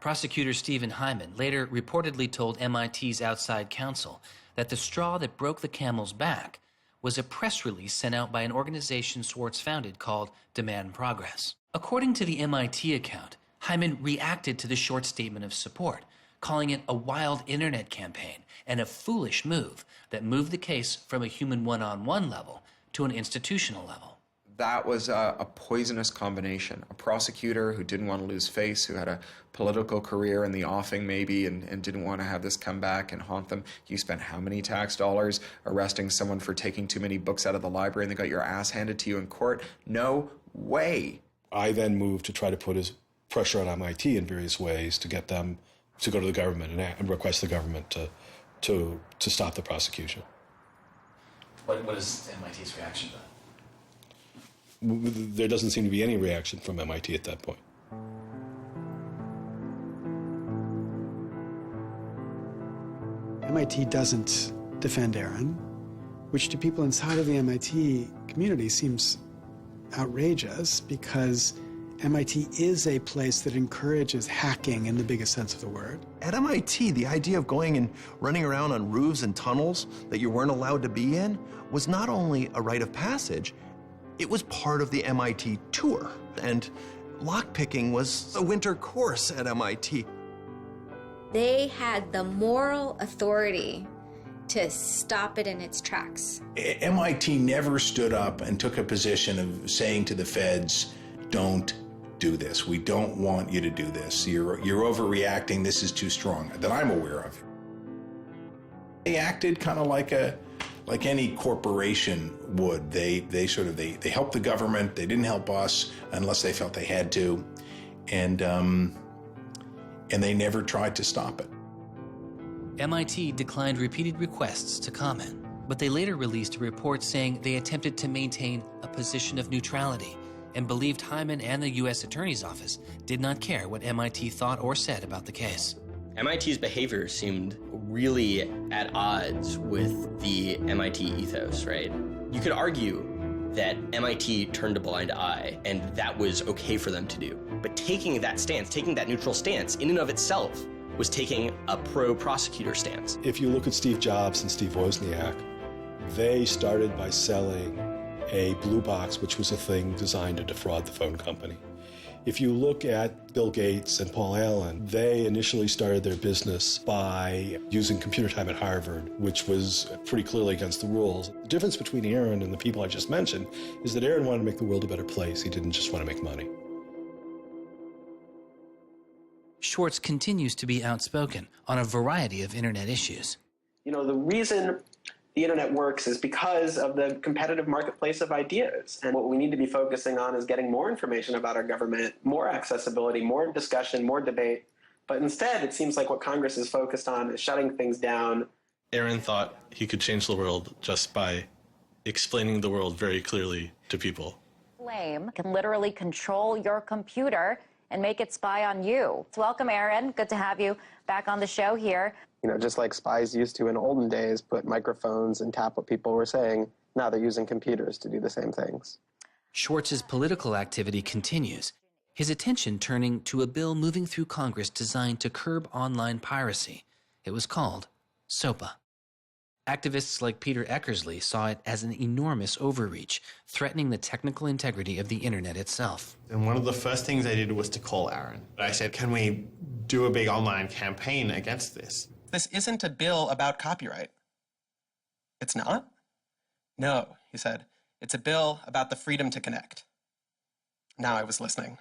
Prosecutor Stephen Hyman later reportedly told MIT's outside counsel that the straw that broke the camel's back was a press release sent out by an organization Swartz founded called Demand Progress. According to the MIT account, Hyman reacted to the short statement of support, calling it a wild internet campaign and a foolish move that moved the case from a human one-on-one level to an institutional level. That was a poisonous combination. A prosecutor who didn't want to lose face, who had a political career in the offing maybe, and didn't want to have this come back and haunt them. You spent how many tax dollars arresting someone for taking too many books out of the library and they got your ass handed to you in court? No way. I then moved to try to put pressure on MIT in various ways to get them to go to the government and request the government to stop the prosecution. What is MIT's reaction to that? There doesn't seem to be any reaction from MIT at that point. MIT doesn't defend Aaron, which to people inside of the MIT community seems outrageous because MIT is a place that encourages hacking in the biggest sense of the word. At MIT, the idea of going and running around on roofs and tunnels that you weren't allowed to be in was not only a rite of passage, it was part of the MIT tour. And lockpicking was a winter course at MIT. They had the moral authority to stop it in its tracks. MIT never stood up and took a position of saying to the feds, don't do this. We don't want you to do this. You're overreacting. This is too strong, that I'm aware of. They acted kind of like any corporation would. They helped the government. They didn't help us unless they felt they had to, and they never tried to stop it. MIT declined repeated requests to comment, but they later released a report saying they attempted to maintain a position of neutrality and believed Hyman and the U.S. Attorney's Office did not care what MIT thought or said about the case. MIT's behavior seemed really at odds with the MIT ethos, right? You could argue that MIT turned a blind eye and that was okay for them to do. But taking that stance, taking that neutral stance in and of itself was taking a pro-prosecutor stance. If you look at Steve Jobs and Steve Wozniak, they started by selling a blue box, which was a thing designed to defraud the phone company. If you look at Bill Gates and Paul Allen, they initially started their business by using computer time at Harvard, which was pretty clearly against the rules. The difference between Aaron and the people I just mentioned is that Aaron wanted to make the world a better place. He didn't just want to make money. Swartz continues to be outspoken on a variety of internet issues. You know, the reason the internet works is because of the competitive marketplace of ideas. And what we need to be focusing on is getting more information about our government, more accessibility, more discussion, more debate. But instead, it seems like what Congress is focused on is shutting things down. Aaron thought he could change the world just by explaining the world very clearly to people. Flame can literally control your computer and make it spy on you. Welcome, Aaron. Good to have you back on the show here. You know, just like spies used to in olden days put microphones and tap what people were saying, now they're using computers to do the same things. Schwartz's political activity continues, his attention turning to a bill moving through Congress designed to curb online piracy. It was called SOPA. Activists like Peter Eckersley saw it as an enormous overreach, threatening the technical integrity of the internet itself. And one of the first things I did was to call Aaron. I said, can we do a big online campaign against this? This isn't a bill about copyright. It's not? No, he said. It's a bill about the freedom to connect. Now I was listening.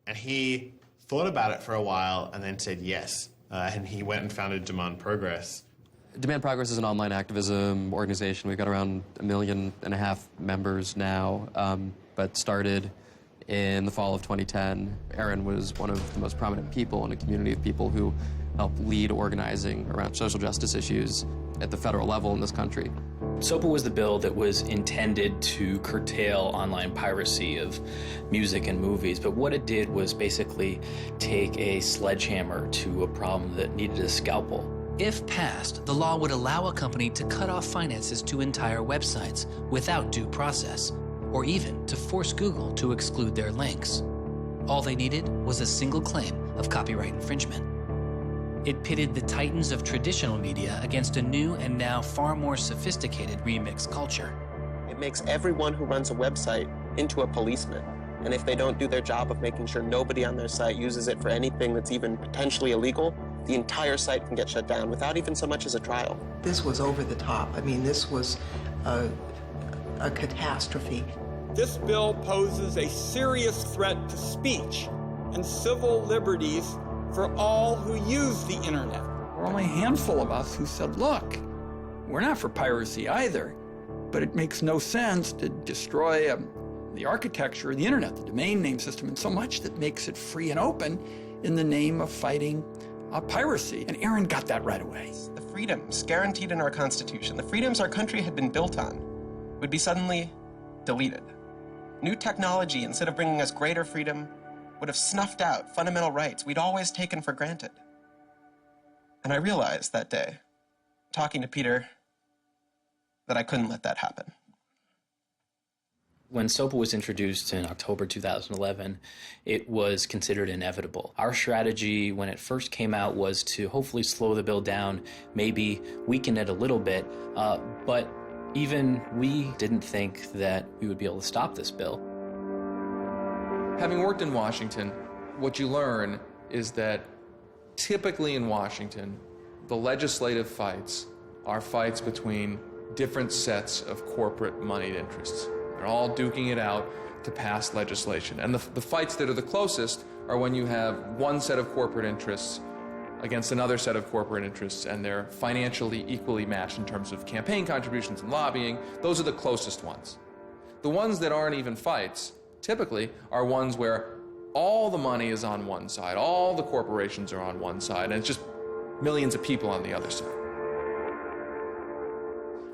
And he thought about it for a while and then said yes. And he went and founded Demand Progress. Demand Progress is an online activism organization. We've got around 1.5 million members now, but started in the fall of 2010. Aaron was one of the most prominent people in a community of people who helped lead organizing around social justice issues at the federal level in this country. SOPA was the bill that was intended to curtail online piracy of music and movies, but what it did was basically take a sledgehammer to a problem that needed a scalpel. If passed, the law would allow a company to cut off finances to entire websites without due process, or even to force Google to exclude their links. All they needed was a single claim of copyright infringement. It pitted the titans of traditional media against a new and now far more sophisticated remix culture. It makes everyone who runs a website into a policeman. And if they don't do their job of making sure nobody on their site uses it for anything that's even potentially illegal, the entire site can get shut down without even so much as a trial. This was over the top. I mean, this was a catastrophe. This bill poses a serious threat to speech and civil liberties for all who use the internet. There were only a handful of us who said, look, we're not for piracy either, but it makes no sense to destroy the architecture of the internet, the domain name system, and so much that makes it free and open in the name of fighting piracy. And Aaron got that right away. The freedoms guaranteed in our Constitution, the freedoms our country had been built on, would be suddenly deleted. New technology, instead of bringing us greater freedom, would have snuffed out fundamental rights we'd always taken for granted. And I realized that day, talking to Peter, that I couldn't let that happen. When SOPA was introduced in October 2011, it was considered inevitable. Our strategy when it first came out was to hopefully slow the bill down, maybe weaken it a little bit, but even we didn't think that we would be able to stop this bill. Having worked in Washington, what you learn is that typically in Washington, the legislative fights are fights between different sets of corporate moneyed interests. They're all duking it out to pass legislation. And the fights that are the closest are when you have one set of corporate interests against another set of corporate interests, and they're financially equally matched in terms of campaign contributions and lobbying. Those are the closest ones. The ones that aren't even fights, typically, are ones where all the money is on one side, all the corporations are on one side, and it's just millions of people on the other side.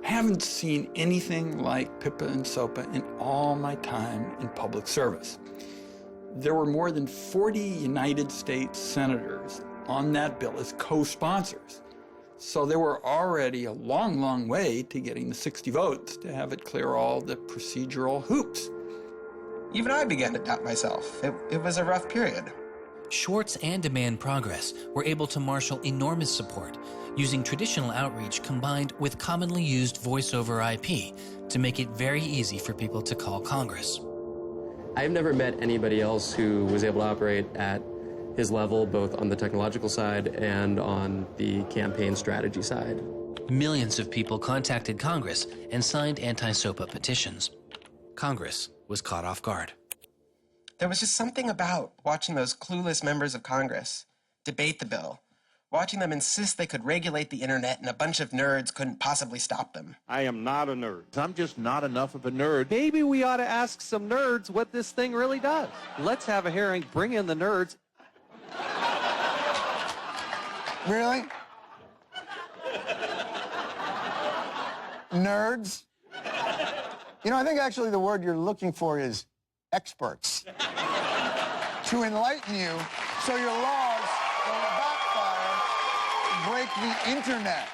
I haven't seen anything like PIPA and SOPA in all my time in public service. There were more than 40 United States senators on that bill as co-sponsors. So there were already a long, long way to getting the 60 votes to have it clear all the procedural hoops. Even I began to doubt myself. It was a rough period. Swartz and Demand Progress were able to marshal enormous support, using traditional outreach combined with commonly used voice over IP to make it very easy for people to call Congress. I've never met anybody else who was able to operate at his level, both on the technological side and on the campaign strategy side. Millions of people contacted Congress and signed anti-SOPA petitions. Congress was caught off guard. There was just something about watching those clueless members of Congress debate the bill, watching them insist they could regulate the internet and a bunch of nerds couldn't possibly stop them. I am not a nerd. I'm just not enough of a nerd. Maybe we ought to ask some nerds what this thing really does. Let's have a hearing, bring in the nerds. Really? Nerds? You know, I think actually the word you're looking for is experts. To enlighten you so your laws don't backfire, break the internet.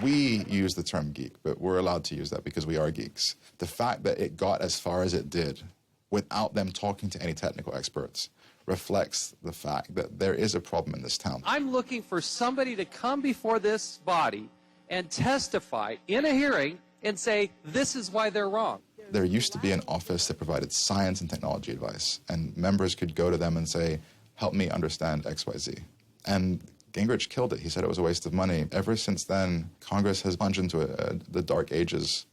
We use the term geek, but we're allowed to use that because we are geeks. The fact that it got as far as it did without them talking to any technical experts reflects the fact that there is a problem in this town. I'm looking for somebody to come before this body and testify in a hearing and say, this is why they're wrong. There used to be an office that provided science and technology advice, and members could go to them and say, help me understand XYZ. And Gingrich killed it. He said it was a waste of money. Ever since then, Congress has plunged into the dark ages.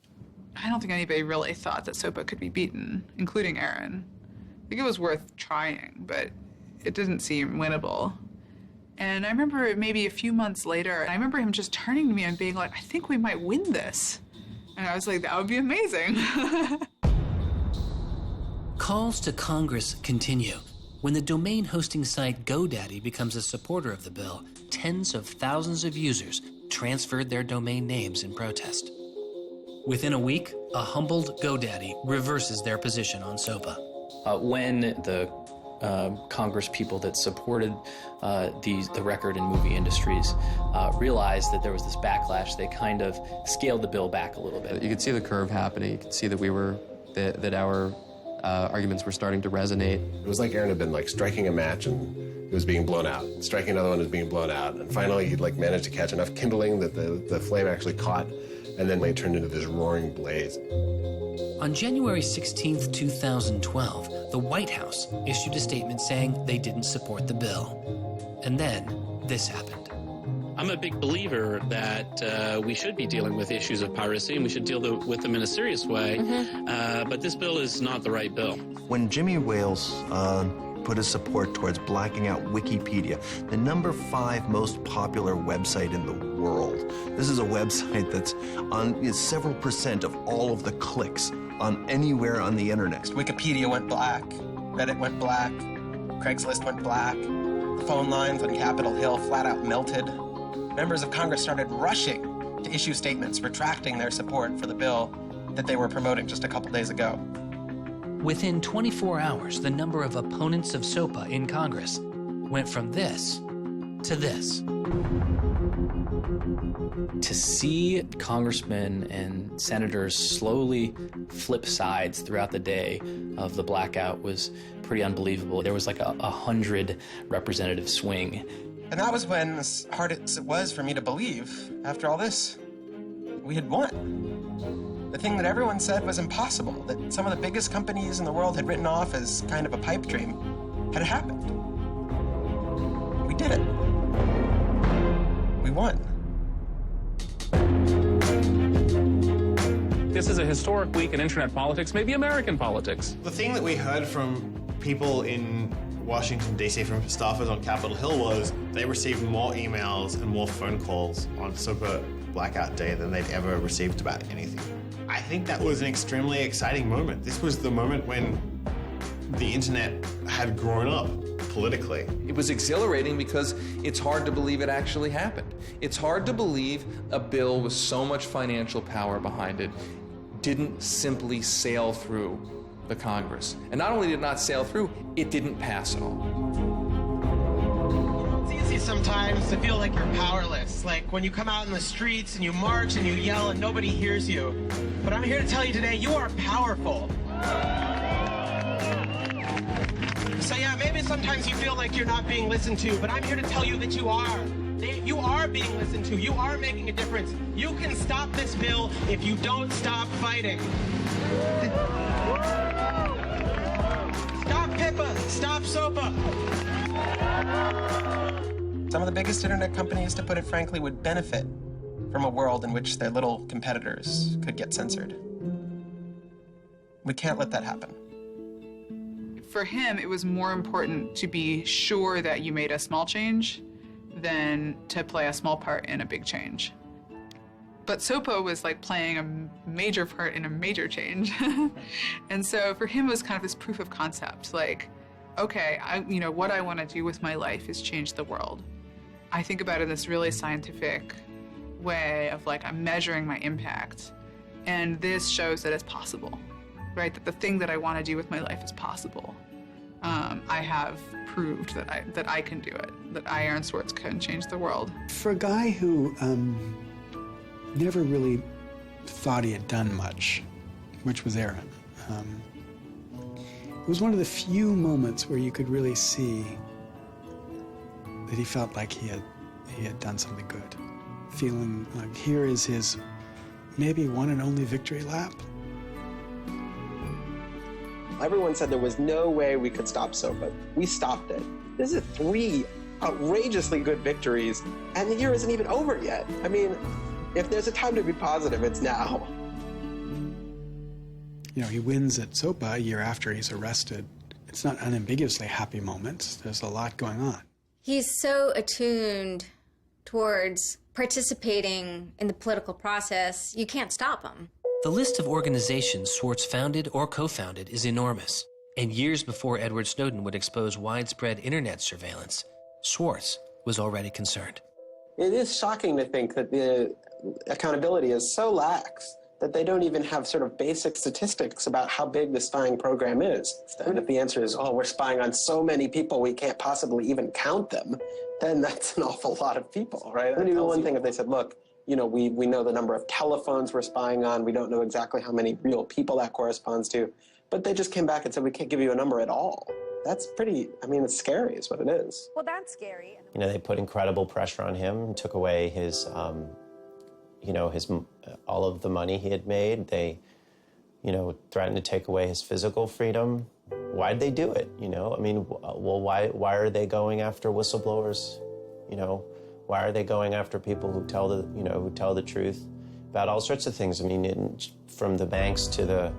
I don't think anybody really thought that SOPA could be beaten, including Aaron. I think it was worth trying, but it didn't seem winnable. And I remember maybe a few months later, I remember him just turning to me and being like, I think we might win this. And I was like, that would be amazing. Calls to Congress continue. When the domain hosting site GoDaddy becomes a supporter of the bill, tens of thousands of users transferred their domain names in protest. Within a week, a humbled GoDaddy reverses their position on SOPA. When the Congress people that supported the record and movie industries realized that there was this backlash, they kind of scaled the bill back a little bit. You could see the curve happening. You could see that that our arguments were starting to resonate. It was like Aaron had been like striking a match and it was being blown out. Striking another one was being blown out. And finally he'd like managed to catch enough kindling that the flame actually caught, and then it turned into this roaring blaze. On January 16th, 2012, the White House issued a statement saying they didn't support the bill. And then this happened. I'm a big believer that we should be dealing with issues of piracy, and we should deal with them in a serious way. But this bill is not the right bill. When Jimmy Wales put his support towards blacking out Wikipedia, the #5 most popular website in the world. This is a website that's on several percent of all of the clicks on anywhere on the internet. Wikipedia went black, Reddit went black, Craigslist went black, the phone lines on Capitol Hill flat out melted. Members of Congress started rushing to issue statements retracting their support for the bill that they were promoting just a couple days ago. Within 24 hours, the number of opponents of SOPA in Congress went from this to this. To see congressmen and senators slowly flip sides throughout the day of the blackout was pretty unbelievable. There was like a 100 representative swing. And that was when, as hard as it was for me to believe, after all this, we had won. The thing that everyone said was impossible, that some of the biggest companies in the world had written off as kind of a pipe dream, had happened. We did it. We won. This is a historic week in internet politics, maybe American politics. The thing that we heard from people in Washington, D.C., from staffers on Capitol Hill was they received more emails and more phone calls on SOPA Blackout Day than they'd ever received about anything. I think that was an extremely exciting moment. This was the moment when the internet had grown up politically. It was exhilarating because it's hard to believe it actually happened. It's hard to believe a bill with so much financial power behind it didn't simply sail through the Congress. And not only did it not sail through, it didn't pass at all. It's easy sometimes to feel like you're powerless, like when you come out in the streets and you march and you yell and nobody hears you. But I'm here to tell you today, you are powerful. So yeah, maybe sometimes you feel like you're not being listened to, but I'm here to tell you that you are. You are being listened to. You are making a difference. You can stop this bill if you don't stop fighting. Stop PIPA. Stop SOPA. Some of the biggest internet companies, to put it frankly, would benefit from a world in which their little competitors could get censored. We can't let that happen. For him, it was more important to be sure that you made a small change than to play a small part in a big change. But SOPA was like playing a major part in a major change. And so for him, it was kind of this proof of concept, like, okay, what I want to do with my life is change the world. I think about it in this really scientific way of like, I'm measuring my impact. And this shows that it's possible, right? That the thing that I want to do with my life is possible. I have proved that I can do it, that I, Aaron Swartz, can change the world. For a guy who never really thought he had done much, which was Aaron, it was one of the few moments where you could really see that he felt like he had done something good. Feeling like here is his maybe one and only victory lap. Everyone said there was no way we could stop SOPA. We stopped it. This is 3 outrageously good victories, and the year isn't even over yet. I mean, if there's a time to be positive, it's now. He wins at SOPA a year after he's arrested It's not unambiguously happy moments. There's a lot going on. He's so attuned towards participating in the political process, you can't stop him. The list of organizations Swartz founded or co-founded is enormous. And years before Edward Snowden would expose widespread internet surveillance, Swartz was already concerned. It is shocking to think that the accountability is so lax that they don't even have sort of basic statistics about how big the spying program is. And if the answer is, oh, we're spying on so many people we can't possibly even count them, then that's an awful lot of people, right? It would be one thing if they said, look, you know, we know the number of telephones we're spying on, we don't know exactly how many real people that corresponds to, but they just came back and said, we can't give you a number at all. That's pretty, I mean, it's scary is what it is. Well, that's scary. You know, they put incredible pressure on him, took away his, all of the money he had made. They, threatened to take away his physical freedom. Why'd they do it? I mean, well, why are they going after whistleblowers? Why are they going after people who tell the truth about all sorts of things? I mean, from the banks to the,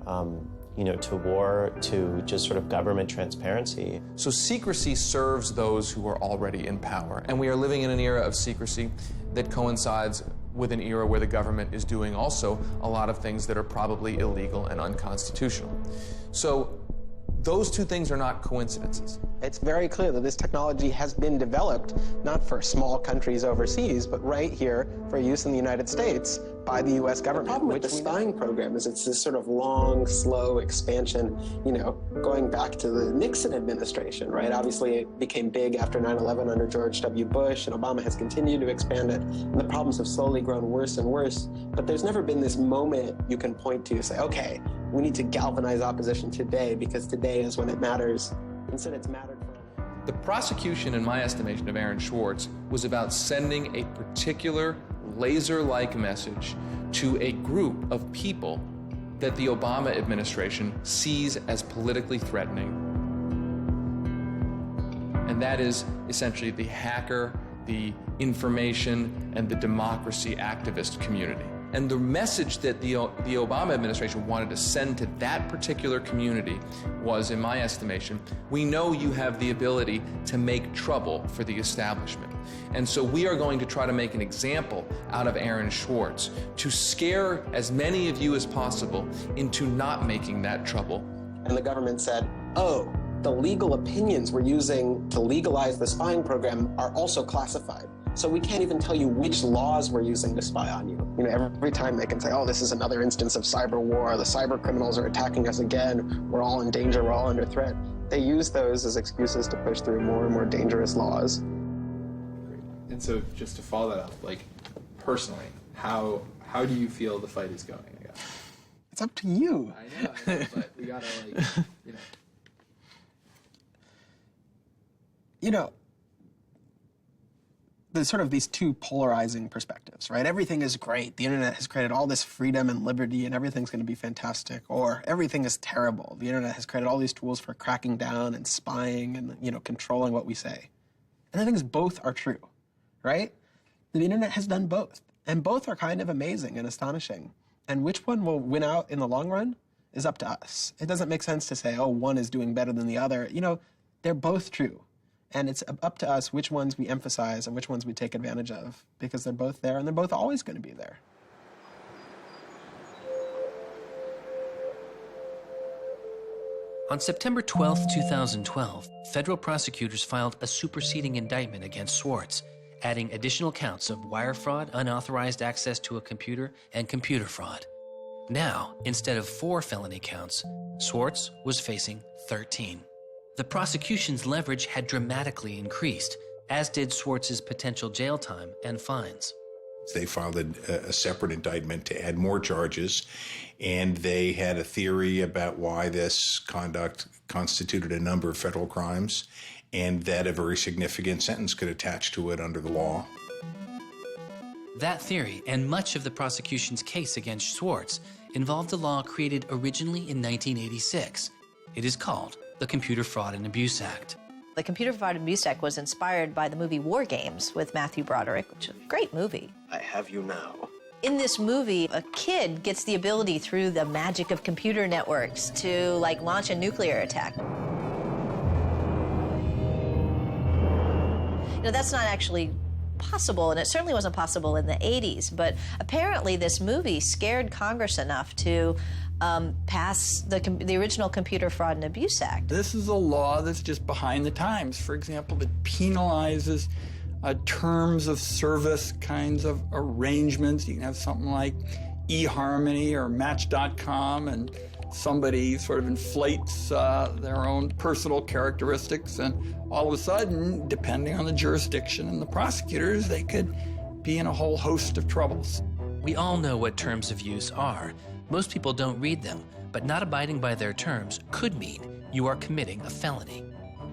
to war, to just sort of government transparency. So secrecy serves those who are already in power. And we are living in an era of secrecy that coincides with an era where the government is doing also a lot of things that are probably illegal and unconstitutional. So those two things are not coincidences. It's very clear that this technology has been developed not for small countries overseas, but right here for use in the United States by the U.S. government. The problem with the spying program is it's this sort of long, slow expansion, going back to the Nixon administration, right? Obviously, it became big after 9/11 under George W. Bush, and Obama has continued to expand it, and the problems have slowly grown worse and worse. But there's never been this moment you can point to, say, okay, we need to galvanize opposition today because today is when it matters. Instead, it's mattered for. The prosecution, in my estimation, of Aaron Swartz was about sending a particular laser-like message to a group of people that the Obama administration sees as politically threatening. And that is essentially the hacker, the information, and the democracy activist community. And the message that the Obama administration wanted to send to that particular community was, in my estimation, we know you have the ability to make trouble for the establishment. And so we are going to try to make an example out of Aaron Swartz to scare as many of you as possible into not making that trouble. And the government said, oh, the legal opinions we're using to legalize the spying program are also classified. So we can't even tell you which laws we're using to spy on you. Every time they can say, oh, this is another instance of cyber war, the cyber criminals are attacking us again, we're all in danger, we're all under threat. They use those as excuses to push through more and more dangerous laws. And so just to follow that up, personally, how do you feel the fight is going, I guess? It's up to you. I know, but we gotta, There's sort of these two polarizing perspectives, right? Everything is great. The internet has created all this freedom and liberty and everything's going to be fantastic. Or everything is terrible. The internet has created all these tools for cracking down and spying and, controlling what we say. And the thing is, both are true, right? The internet has done both. And both are kind of amazing and astonishing. And which one will win out in the long run is up to us. It doesn't make sense to say, oh, one is doing better than the other. They're both true. And it's up to us which ones we emphasize and which ones we take advantage of, because they're both there and they're both always going to be there. On September 12, 2012, federal prosecutors filed a superseding indictment against Swartz, adding additional counts of wire fraud, unauthorized access to a computer, and computer fraud. Now, instead of 4 felony counts, Swartz was facing 13. The prosecution's leverage had dramatically increased, as did Swartz's potential jail time and fines. They filed a separate indictment to add more charges, and they had a theory about why this conduct constituted a number of federal crimes, and that a very significant sentence could attach to it under the law. That theory, and much of the prosecution's case against Swartz, involved a law created originally in 1986. It is called the Computer Fraud and Abuse Act. The Computer Fraud and Abuse Act was inspired by the movie War Games with Matthew Broderick, which is a great movie. I have you now. In this movie, a kid gets the ability through the magic of computer networks to launch a nuclear attack. that's not actually possible, and it certainly wasn't possible in the 80s, but apparently this movie scared Congress enough to pass the original Computer Fraud and Abuse Act. This is a law that's just behind the times. For example, that penalizes terms of service kinds of arrangements. You can have something like eHarmony or Match.com, and somebody sort of inflates their own personal characteristics, and all of a sudden, depending on the jurisdiction and the prosecutors, they could be in a whole host of troubles. We all know what terms of use are. Most people don't read them, but not abiding by their terms could mean you are committing a felony.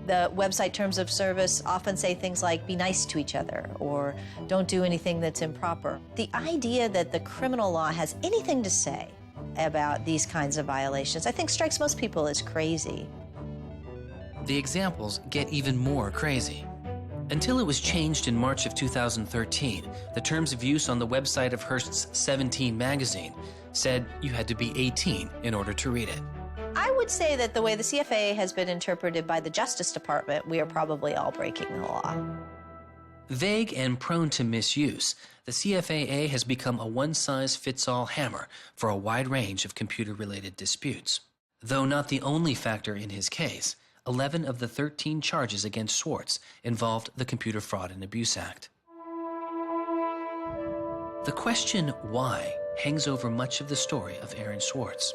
The website terms of service often say things like, be nice to each other, or don't do anything that's improper. The idea that the criminal law has anything to say about these kinds of violations, I think strikes most people as crazy. The examples get even more crazy. Until it was changed in March of 2013, the terms of use on the website of Hearst's 17 magazine said you had to be 18 in order to read it. I would say that the way the CFA has been interpreted by the Justice Department, we are probably all breaking the law. Vague and prone to misuse, the CFAA has become a one-size-fits-all hammer for a wide range of computer-related disputes. Though not the only factor in his case, 11 of the 13 charges against Swartz involved the Computer Fraud and Abuse Act. The question why hangs over much of the story of Aaron Swartz.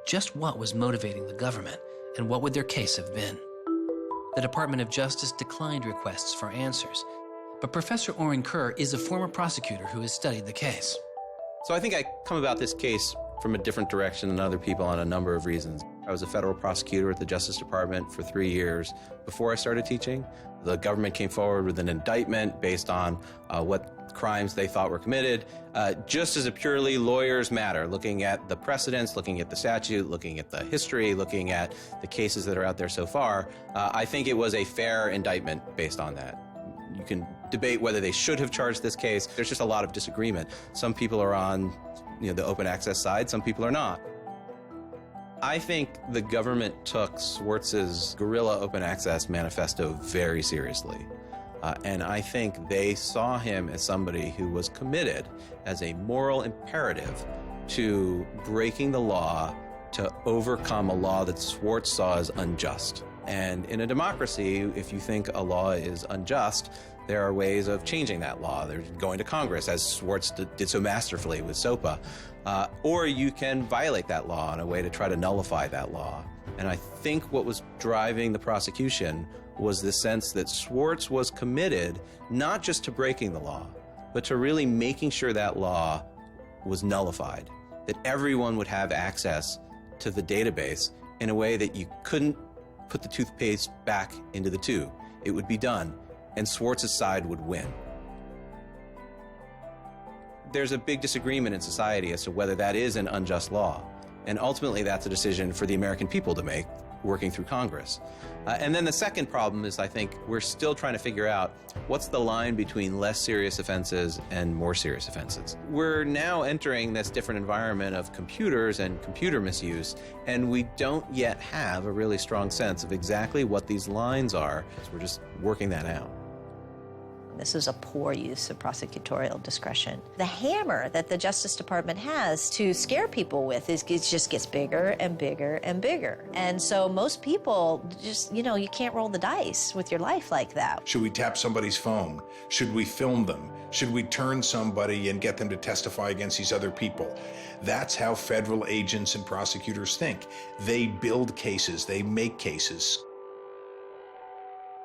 Just what was motivating the government, and what would their case have been? The Department of Justice declined requests for answers, but Professor Oren Kerr is a former prosecutor who has studied the case. So I think I come about this case from a different direction than other people on a number of reasons. I was a federal prosecutor at the Justice Department for 3 years before I started teaching. The government came forward with an indictment based on what crimes they thought were committed, just as a purely lawyers matter, looking at the precedents, looking at the statute, looking at the history, looking at the cases that are out there so far. I think it was a fair indictment based on that. You can debate whether they should have charged this case. There's just a lot of disagreement. Some people are on the open access side, some people are not. I think the government took Swartz's guerrilla open access manifesto very seriously. And I think they saw him as somebody who was committed as a moral imperative to breaking the law to overcome a law that Swartz saw as unjust. And in a democracy, if you think a law is unjust, there are ways of changing that law. There's going to Congress, as Swartz did so masterfully with SOPA. Or you can violate that law in a way to try to nullify that law. And I think what was driving the prosecution was the sense that Swartz was committed not just to breaking the law, but to really making sure that law was nullified, that everyone would have access to the database in a way that you couldn't put the toothpaste back into the tube. It would be done, and Swartz's side would win. There's a big disagreement in society as to whether that is an unjust law, and ultimately that's a decision for the American people to make, working through Congress. And then the second problem is, I think, we're still trying to figure out what's the line between less serious offenses and more serious offenses. We're now entering this different environment of computers and computer misuse, and we don't yet have a really strong sense of exactly what these lines are. So we're just working that out. This is a poor use of prosecutorial discretion. The hammer that the Justice Department has to scare people with it just gets bigger and bigger and bigger. And so most people just, you can't roll the dice with your life like that. Should we tap somebody's phone? Should we film them? Should we turn somebody and get them to testify against these other people? That's how federal agents and prosecutors think. They build cases, they make cases.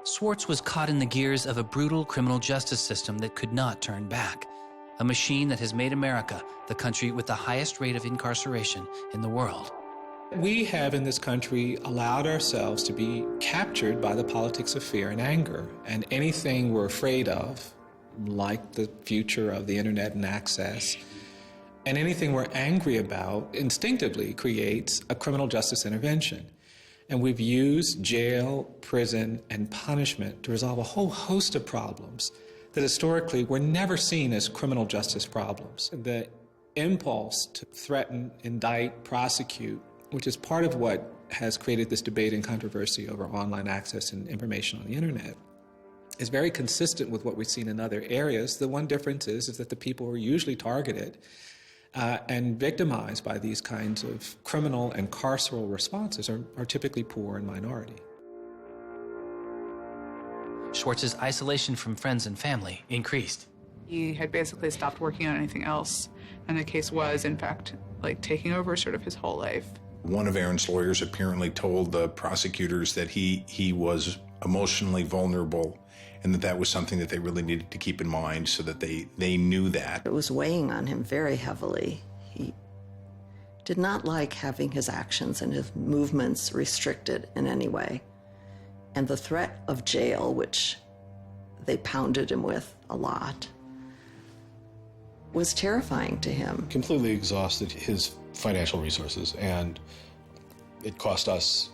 Swartz was caught in the gears of a brutal criminal justice system that could not turn back, a machine that has made America the country with the highest rate of incarceration in the world. We have in this country allowed ourselves to be captured by the politics of fear and anger, and anything we're afraid of, like the future of the internet and access, and anything we're angry about instinctively creates a criminal justice intervention. And we've used jail, prison, and punishment to resolve a whole host of problems that historically were never seen as criminal justice problems. The impulse to threaten, indict, prosecute, which is part of what has created this debate and controversy over online access and information on the internet, is very consistent with what we've seen in other areas. The one difference is that the people who are usually targeted and victimized by these kinds of criminal and carceral responses are typically poor and minority. Swartz's isolation from friends and family increased. He had basically stopped working on anything else, and the case was, in fact, like taking over sort of his whole life. One of Aaron's lawyers apparently told the prosecutors that he was emotionally vulnerable and that was something that they really needed to keep in mind so that they knew that. It was weighing on him very heavily. He did not like having his actions and his movements restricted in any way. And the threat of jail, which they pounded him with a lot, was terrifying to him. Completely exhausted his financial resources, and it cost us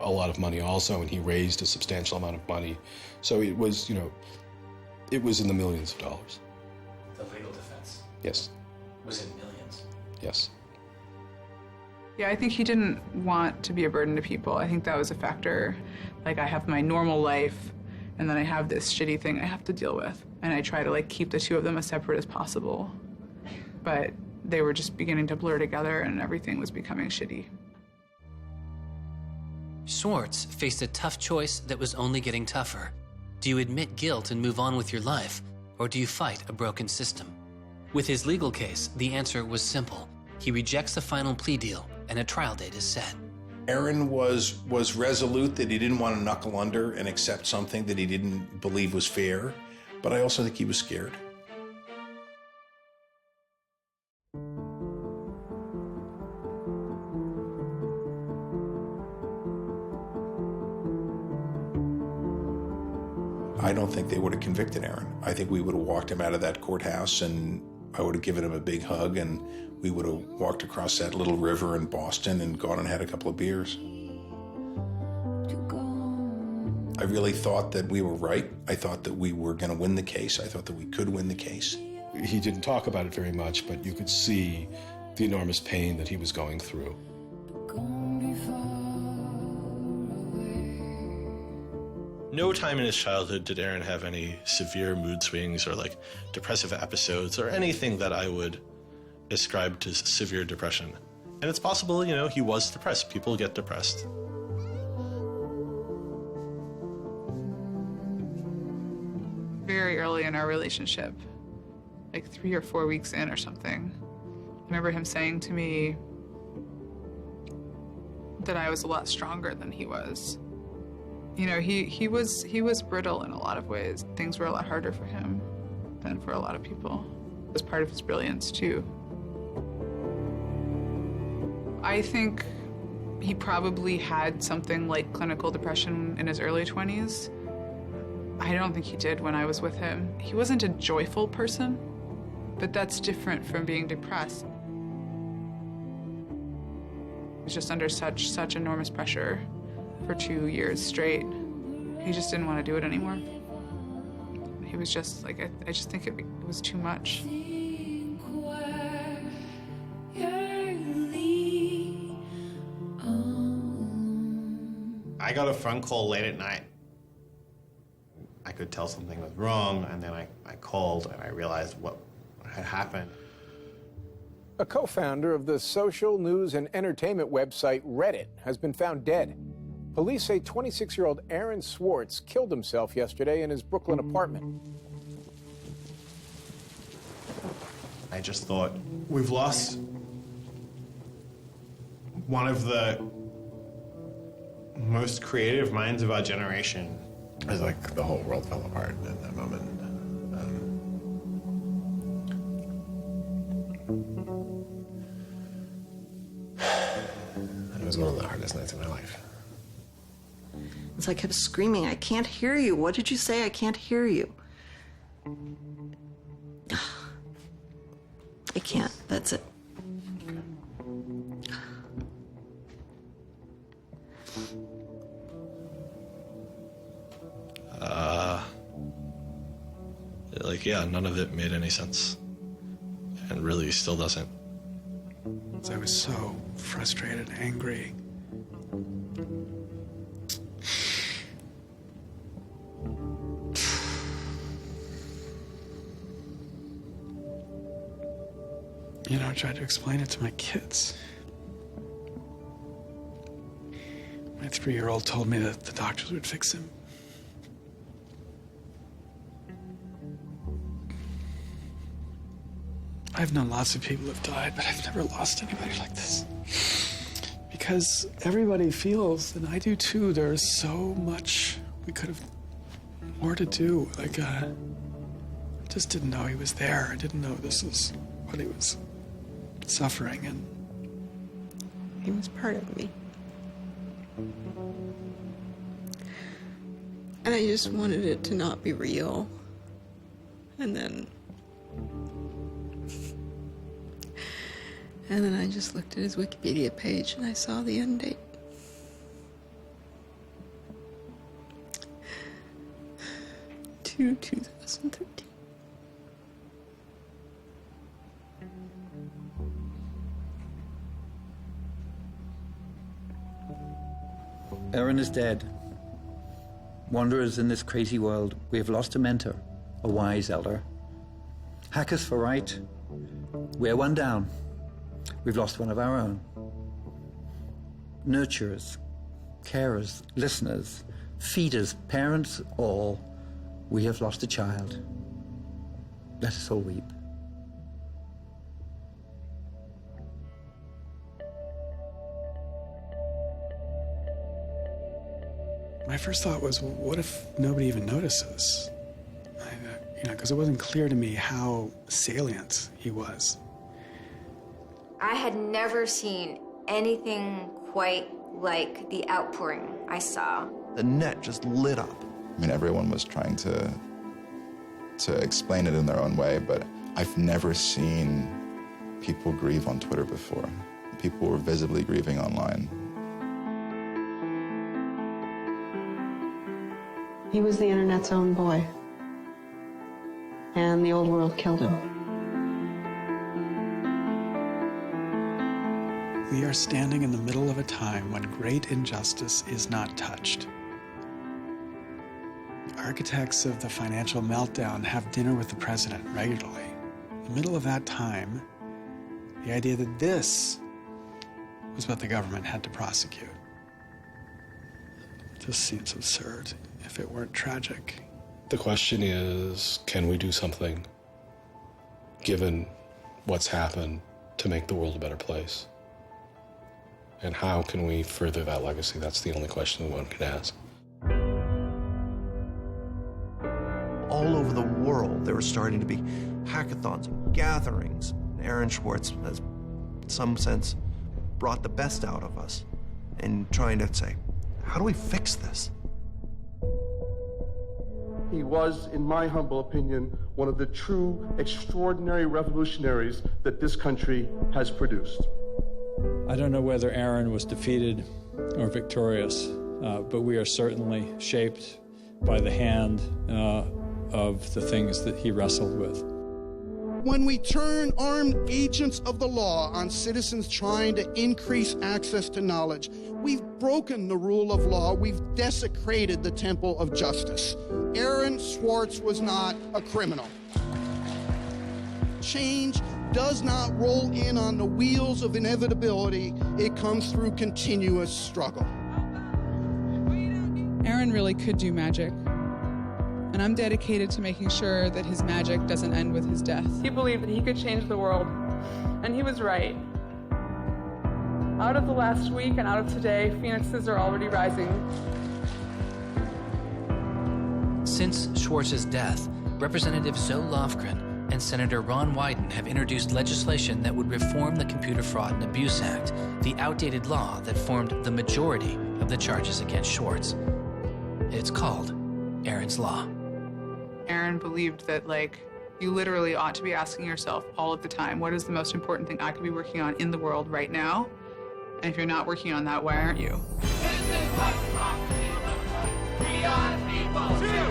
a lot of money also, and he raised a substantial amount of money. So it was, it was in the millions of dollars. The legal defense Yes. was in millions. Yes. Yeah, I think he didn't want to be a burden to people. I think that was a factor. Like, I have my normal life, and then I have this shitty thing I have to deal with. And I try to, keep the two of them as separate as possible. But they were just beginning to blur together, and everything was becoming shitty. Swartz faced a tough choice that was only getting tougher. Do you admit guilt and move on with your life, or do you fight a broken system? With his legal case, the answer was simple. He rejects the final plea deal, and a trial date is set. Aaron was resolute that he didn't want to knuckle under and accept something that he didn't believe was fair, but I also think he was scared. I don't think they would have convicted Aaron. I think we would have walked him out of that courthouse, and I would have given him a big hug, and we would have walked across that little river in Boston and gone and had a couple of beers. I really thought that we were right. I thought that we were going to win the case. I thought that we could win the case. He didn't talk about it very much, but you could see the enormous pain that he was going through. No time in his childhood did Aaron have any severe mood swings or depressive episodes or anything that I would ascribe to severe depression. And it's possible, he was depressed. People get depressed. Very early in our relationship, 3 or 4 weeks in or something, I remember him saying to me that I was a lot stronger than he was. He was brittle in a lot of ways. Things were a lot harder for him than for a lot of people. It was part of his brilliance, too. I think he probably had something like clinical depression in his early 20s. I don't think he did when I was with him. He wasn't a joyful person, but that's different from being depressed. He was just under such enormous pressure for 2 years straight. He just didn't want to do it anymore. He was just I just think it was too much. I got a phone call late at night. I could tell something was wrong, and then I called and I realized what had happened. A co-founder of the social news and entertainment website Reddit has been found dead. Police say 26-year-old Aaron Swartz killed himself yesterday in his Brooklyn apartment. I just thought, we've lost one of the most creative minds of our generation. It was like the whole world fell apart in that moment. It was one of the hardest nights of my life. As I kept screaming, I can't hear you. What did you say? I can't hear you. I can't. That's it. None of it made any sense. And really still doesn't. I was so frustrated, angry. I tried to explain it to my kids. My 3-year-old told me that the doctors would fix him. I've known lots of people who've died, but I've never lost anybody like this. Because everybody feels, and I do too, there's so much we could have more to do. Like, I just didn't know he was there. I didn't know this is what he was suffering, and he was part of me. And I just wanted it to not be real. And then I just looked at his Wikipedia page and I saw the end date. To 2013. Aaron is dead. Wanderers in this crazy world, we have lost a mentor, a wise elder. Hackers for right, we're one down. We've lost one of our own. Nurturers, carers, listeners, feeders, parents, all, we have lost a child. Let us all weep. my first thought was, well, what if nobody even notices? Because it wasn't clear to me how salient he was. I had never seen anything quite like the outpouring I saw. The net just lit up. I mean, everyone was trying to explain it in their own way, but I've never seen people grieve on Twitter before. People were visibly grieving online. He was the internet's own boy, and the old world killed him. We are standing in the middle of a time when great injustice is not touched. Architects of the financial meltdown have dinner with the president regularly. In the middle of that time, the idea that this was what the government had to prosecute just seems absurd if it weren't tragic. The question is, can we do something, given what's happened, to make the world a better place? And how can we further that legacy? That's the only question one can ask. All over the world, there were starting to be hackathons, gatherings. Aaron Swartz has, in some sense, brought the best out of us in trying to say, how do we fix this? He was, in my humble opinion, one of the true extraordinary revolutionaries that this country has produced. I don't know whether Aaron was defeated or victorious, but we are certainly shaped by the hand of the things that he wrestled with. When we turn armed agents of the law on citizens trying to increase access to knowledge, we've broken the rule of law, we've desecrated the temple of justice. Aaron Swartz was not a criminal. Change does not roll in on the wheels of inevitability, it comes through continuous struggle. Aaron really could do magic. And I'm dedicated to making sure that his magic doesn't end with his death. He believed that he could change the world, and he was right. Out of the last week and out of today, phoenixes are already rising. Since Swartz's death, Representative Zoe Lofgren and Senator Ron Wyden have introduced legislation that would reform the Computer Fraud and Abuse Act, the outdated law that formed the majority of the charges against Swartz. It's called Aaron's Law. Aaron believed that, you literally ought to be asking yourself all of the time, what is the most important thing I could be working on in the world right now? And if you're not working on that, why aren't you? We are the people too.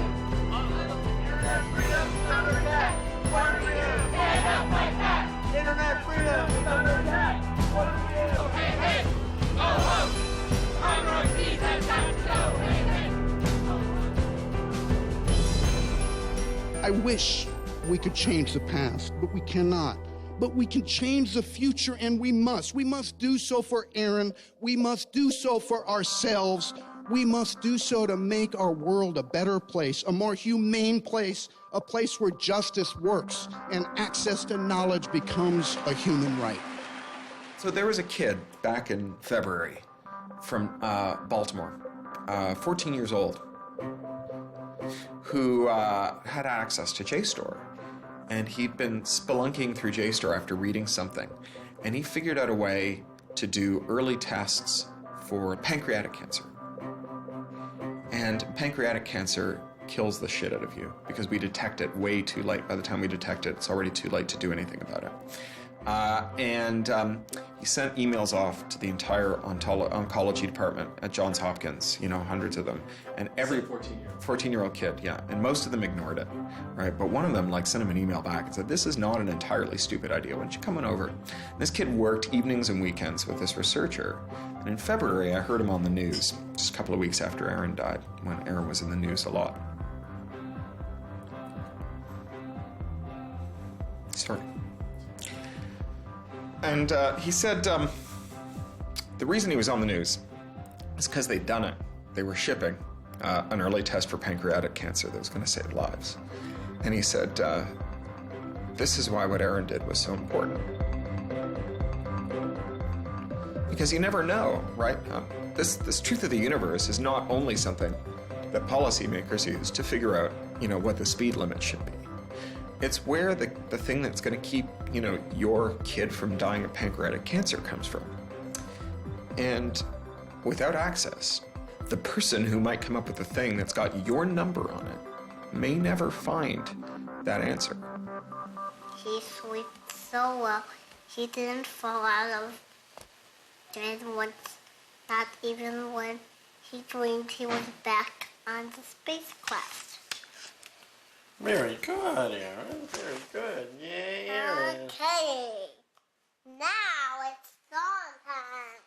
Internet freedom is under attack. What do we do? Stand up like that. Internet freedom is under attack. What do we do? Hey, hey, go home. Minorities have got to go. Hey, hey. I wish we could change the past, but we cannot. but we can change the future, and we must. We must do so for Aaron. We must do so for ourselves. We must do so to make our world a better place, a more humane place, a place where justice works and access to knowledge becomes a human right. So there was a kid back in February from Baltimore, 14 years old, who had access to JSTOR. And he'd been spelunking through JSTOR after reading something. And he figured out a way to do early tests for pancreatic cancer. And pancreatic cancer kills the shit out of you because we detect it way too late. By the time we detect it, it's already too late to do anything about it. He sent emails off to the entire oncology department at Johns Hopkins, hundreds of them. And every 14-year-old kid, yeah. And most of them ignored it, right? But one of them sent him an email back and said, this is not an entirely stupid idea. Why don't you come on over? And this kid worked evenings and weekends with this researcher. And in February, I heard him on the news, just a couple of weeks after Aaron died, when Aaron was in the news a lot. Sorry. And he said the reason he was on the news is because they'd done it. They were shipping an early test for pancreatic cancer that was going to save lives. And he said, this is why what Aaron did was so important. Because you never know, right? This truth of the universe is not only something that policymakers use to figure out, what the speed limit should be. It's where the thing that's going to keep, your kid from dying of pancreatic cancer comes from. And without access, the person who might come up with the thing that's got your number on it may never find that answer. He slept so well, he didn't fall out of bed once, not even when he dreamed he was back on the space quest. Very good, Aaron. Very good. Yay, Aaron. Okay. Now it's song time.